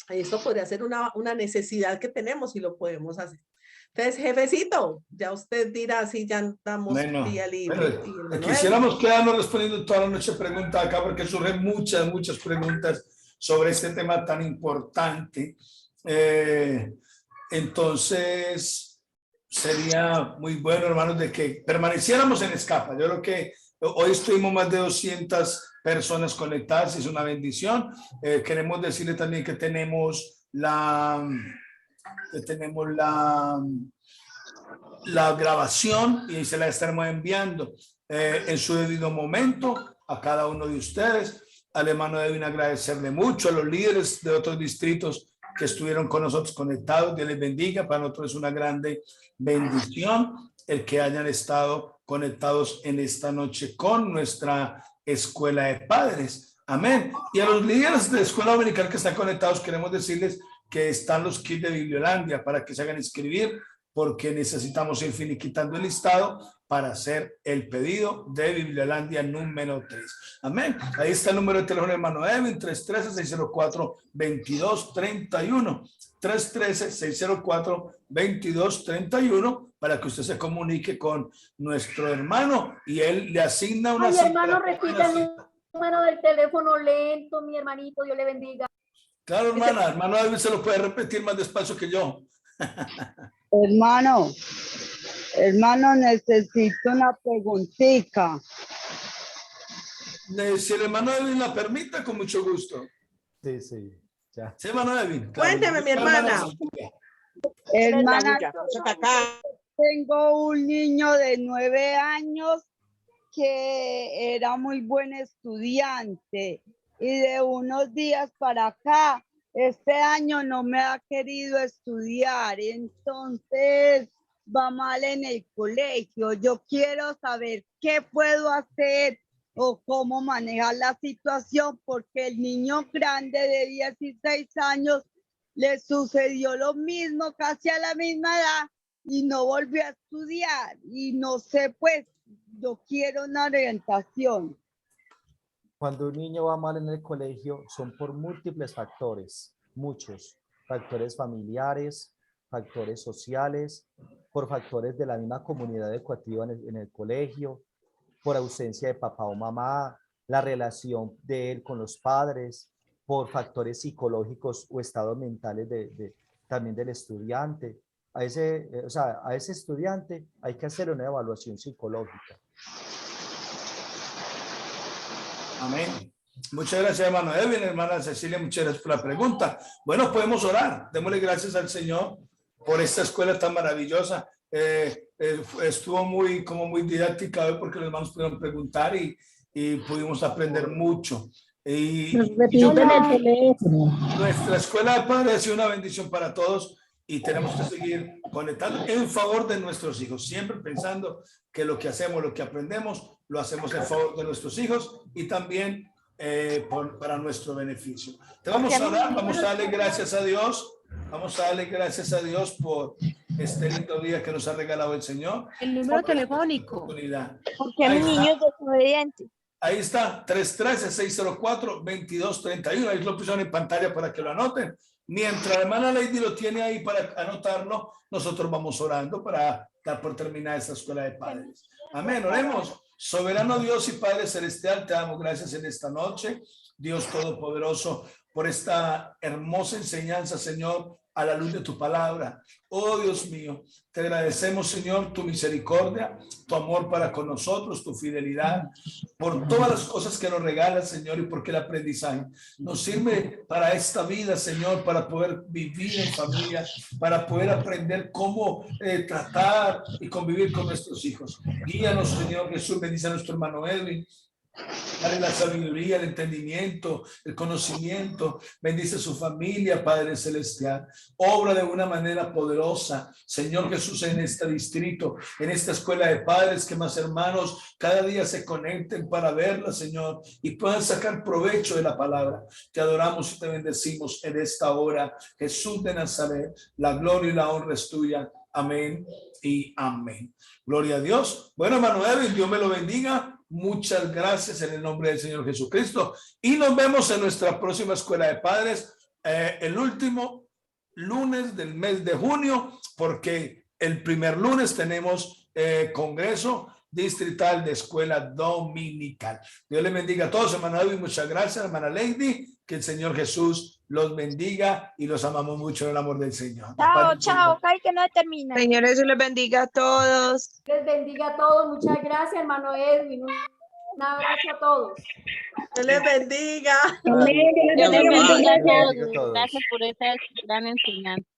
esto podría ser una necesidad que tenemos y lo podemos hacer. Entonces, jefecito, ya usted dirá si ya damos día libre. Quisiéramos quedarnos respondiendo toda la noche preguntas acá porque surgen muchas preguntas sobre este tema tan importante. Entonces, sería muy bueno, hermanos, de que permaneciéramos en Escapa. Yo creo que hoy estuvimos más de 200 personas conectadas, es una bendición. Queremos decirle también que tenemos la grabación y se la estaremos enviando en su debido momento a cada uno de ustedes. Al hermano Edwin agradecerle mucho, a los líderes de otros distritos que estuvieron con nosotros conectados. Dios les bendiga. Para nosotros es una grande bendición el que hayan estado conectados en esta noche con nuestra escuela de padres. Amén. Y a los líderes de la escuela dominical que están conectados, queremos decirles que están los kits de Bibliolandia para que se hagan inscribir, porque necesitamos ir finiquitando el listado para hacer el pedido de Bibliolandia número 3. Amén. Ahí está el número de teléfono, hermano Edwin, 313-604-2231. 313-604-2231 para que usted se comunique con nuestro hermano y él le asigna una cita. Hermano, repita el número del teléfono lento, mi hermanito, Dios le bendiga. Claro, hermana, hermano Edwin se lo puede repetir más despacio que yo. Hermano, necesito una preguntita. Si el hermano Edwin la permita, con mucho gusto. Sí, ya. Sí, hermano Edwin. Cuénteme, mi hermana. Hermana, tengo un niño de 9 años que era muy buen estudiante y de unos días para acá, este año no me ha querido estudiar, entonces va mal en el colegio. Yo quiero saber qué puedo hacer o cómo manejar la situación, porque el niño grande de 16 años le sucedió lo mismo, casi a la misma edad, y no volvió a estudiar. Y no sé, pues, yo quiero una orientación. Cuando un niño va mal en el colegio son por múltiples factores, muchos factores familiares, factores sociales, por factores de la misma comunidad educativa en el colegio, por ausencia de papá o mamá, la relación de él con los padres, por factores psicológicos o estados mentales también del estudiante. A ese estudiante hay que hacer una evaluación psicológica. Amén. Muchas gracias, hermano Edwin, hermana Cecilia, muchas gracias por la pregunta. Bueno, podemos orar. Démosle gracias al Señor por esta escuela tan maravillosa. Estuvo muy didáctica hoy porque los hermanos pudieron preguntar y pudimos aprender mucho. Nuestra escuela de padres ha sido una bendición para todos y tenemos que seguir conectando en favor de nuestros hijos, siempre pensando que lo que hacemos, lo que aprendemos, lo hacemos en favor de nuestros hijos y también para nuestro beneficio. Te vamos a orar, vamos a darle gracias a Dios. Vamos a darle gracias a Dios por este lindo día que nos ha regalado el Señor. El número telefónico. Porque mi niño es desobediente. Ahí está, 313-604-2231. Ahí lo pusieron en pantalla para que lo anoten. Mientras la hermana Lady lo tiene ahí para anotarlo, nosotros vamos orando para dar por terminar esta escuela de padres. Amén, oremos. Soberano Dios y Padre Celestial, te damos gracias en esta noche, Dios Todopoderoso, por esta hermosa enseñanza, Señor, a la luz de tu palabra. Oh Dios mío, te agradecemos, Señor, tu misericordia, tu amor para con nosotros, tu fidelidad, por todas las cosas que nos regalas, Señor, y porque el aprendizaje nos sirve para esta vida, Señor, para poder vivir en familia, para poder aprender cómo tratar y convivir con nuestros hijos. Guíanos, Señor Jesús, bendice a nuestro hermano Edwin. Dale la sabiduría, el entendimiento, el conocimiento. Bendice su familia, Padre Celestial. Obra de una manera poderosa, Señor Jesús, en este distrito, en esta escuela de padres, que más hermanos cada día se conecten para verla, Señor, y puedan sacar provecho de la palabra. Te adoramos y te bendecimos en esta hora. Jesús de Nazaret, la gloria y la honra es tuya. Amén y amén. Gloria a Dios. Bueno, hermano Edwin, Dios me lo bendiga. Muchas gracias en el nombre del Señor Jesucristo. Y nos vemos en nuestra próxima escuela de padres, el último lunes del mes de junio, porque el primer lunes tenemos congreso distrital de escuela dominical. Dios les bendiga a todos, hermano Edwin. Muchas gracias, hermana Lady. Que el Señor Jesús los bendiga y los amamos mucho en el amor del Señor. Chao, chao, que no termina. Señor Jesús les bendiga a todos. Les bendiga a todos. Muchas gracias, hermano Edwin. Un abrazo a todos. Dios les bendiga. Amén. Dios les bendiga a todos. Gracias por esta gran enseñanza.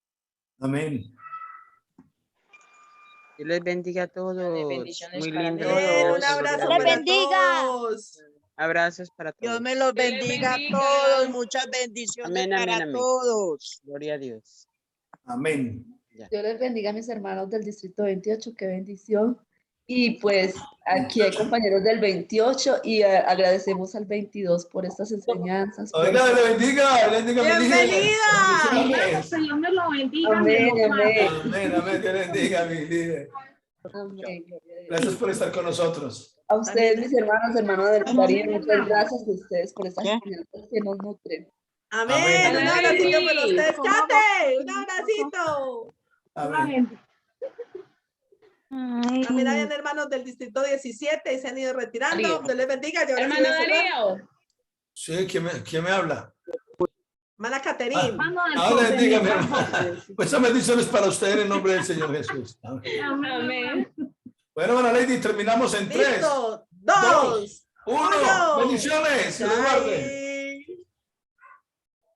Amén. Dios les bendiga a todos. Bendiciones Muy para lindo. todos. Un abrazo Les para bendiga. todos. Abrazos para todos. Dios me los bendiga a todos. Muchas bendiciones Amén, amén, para amén. todos. Gloria a Dios. Amén. Dios les bendiga a mis hermanos del Distrito 28, qué bendición. Y pues aquí hay compañeros del 28 y agradecemos al 22 por estas enseñanzas. Oiga, le bendiga, le bendiga. Bienvenida. Señor me lo bendiga. Amén, amén. Amén, amén, Dios le bendiga, mi líder. Amén. Gracias por estar con nosotros. A ustedes, mis hermanos del Caribe, muchas gracias a ustedes por estas enseñanzas que nos nutren. Amén. Un abracito para ustedes. Cate. Un abracito. Amén. También hay hermanos del distrito 17 y se han ido retirando. Dios les bendiga. Yo Hermano Darío. Sí, ¿quién me habla? Hermana Caterine. Dígame, hermana. Pues esa bendición es para usted en el nombre del Señor Jesús. Amén. Bueno, hermana Lady, terminamos en 3, 2, 1. Bendiciones. Que le guarde.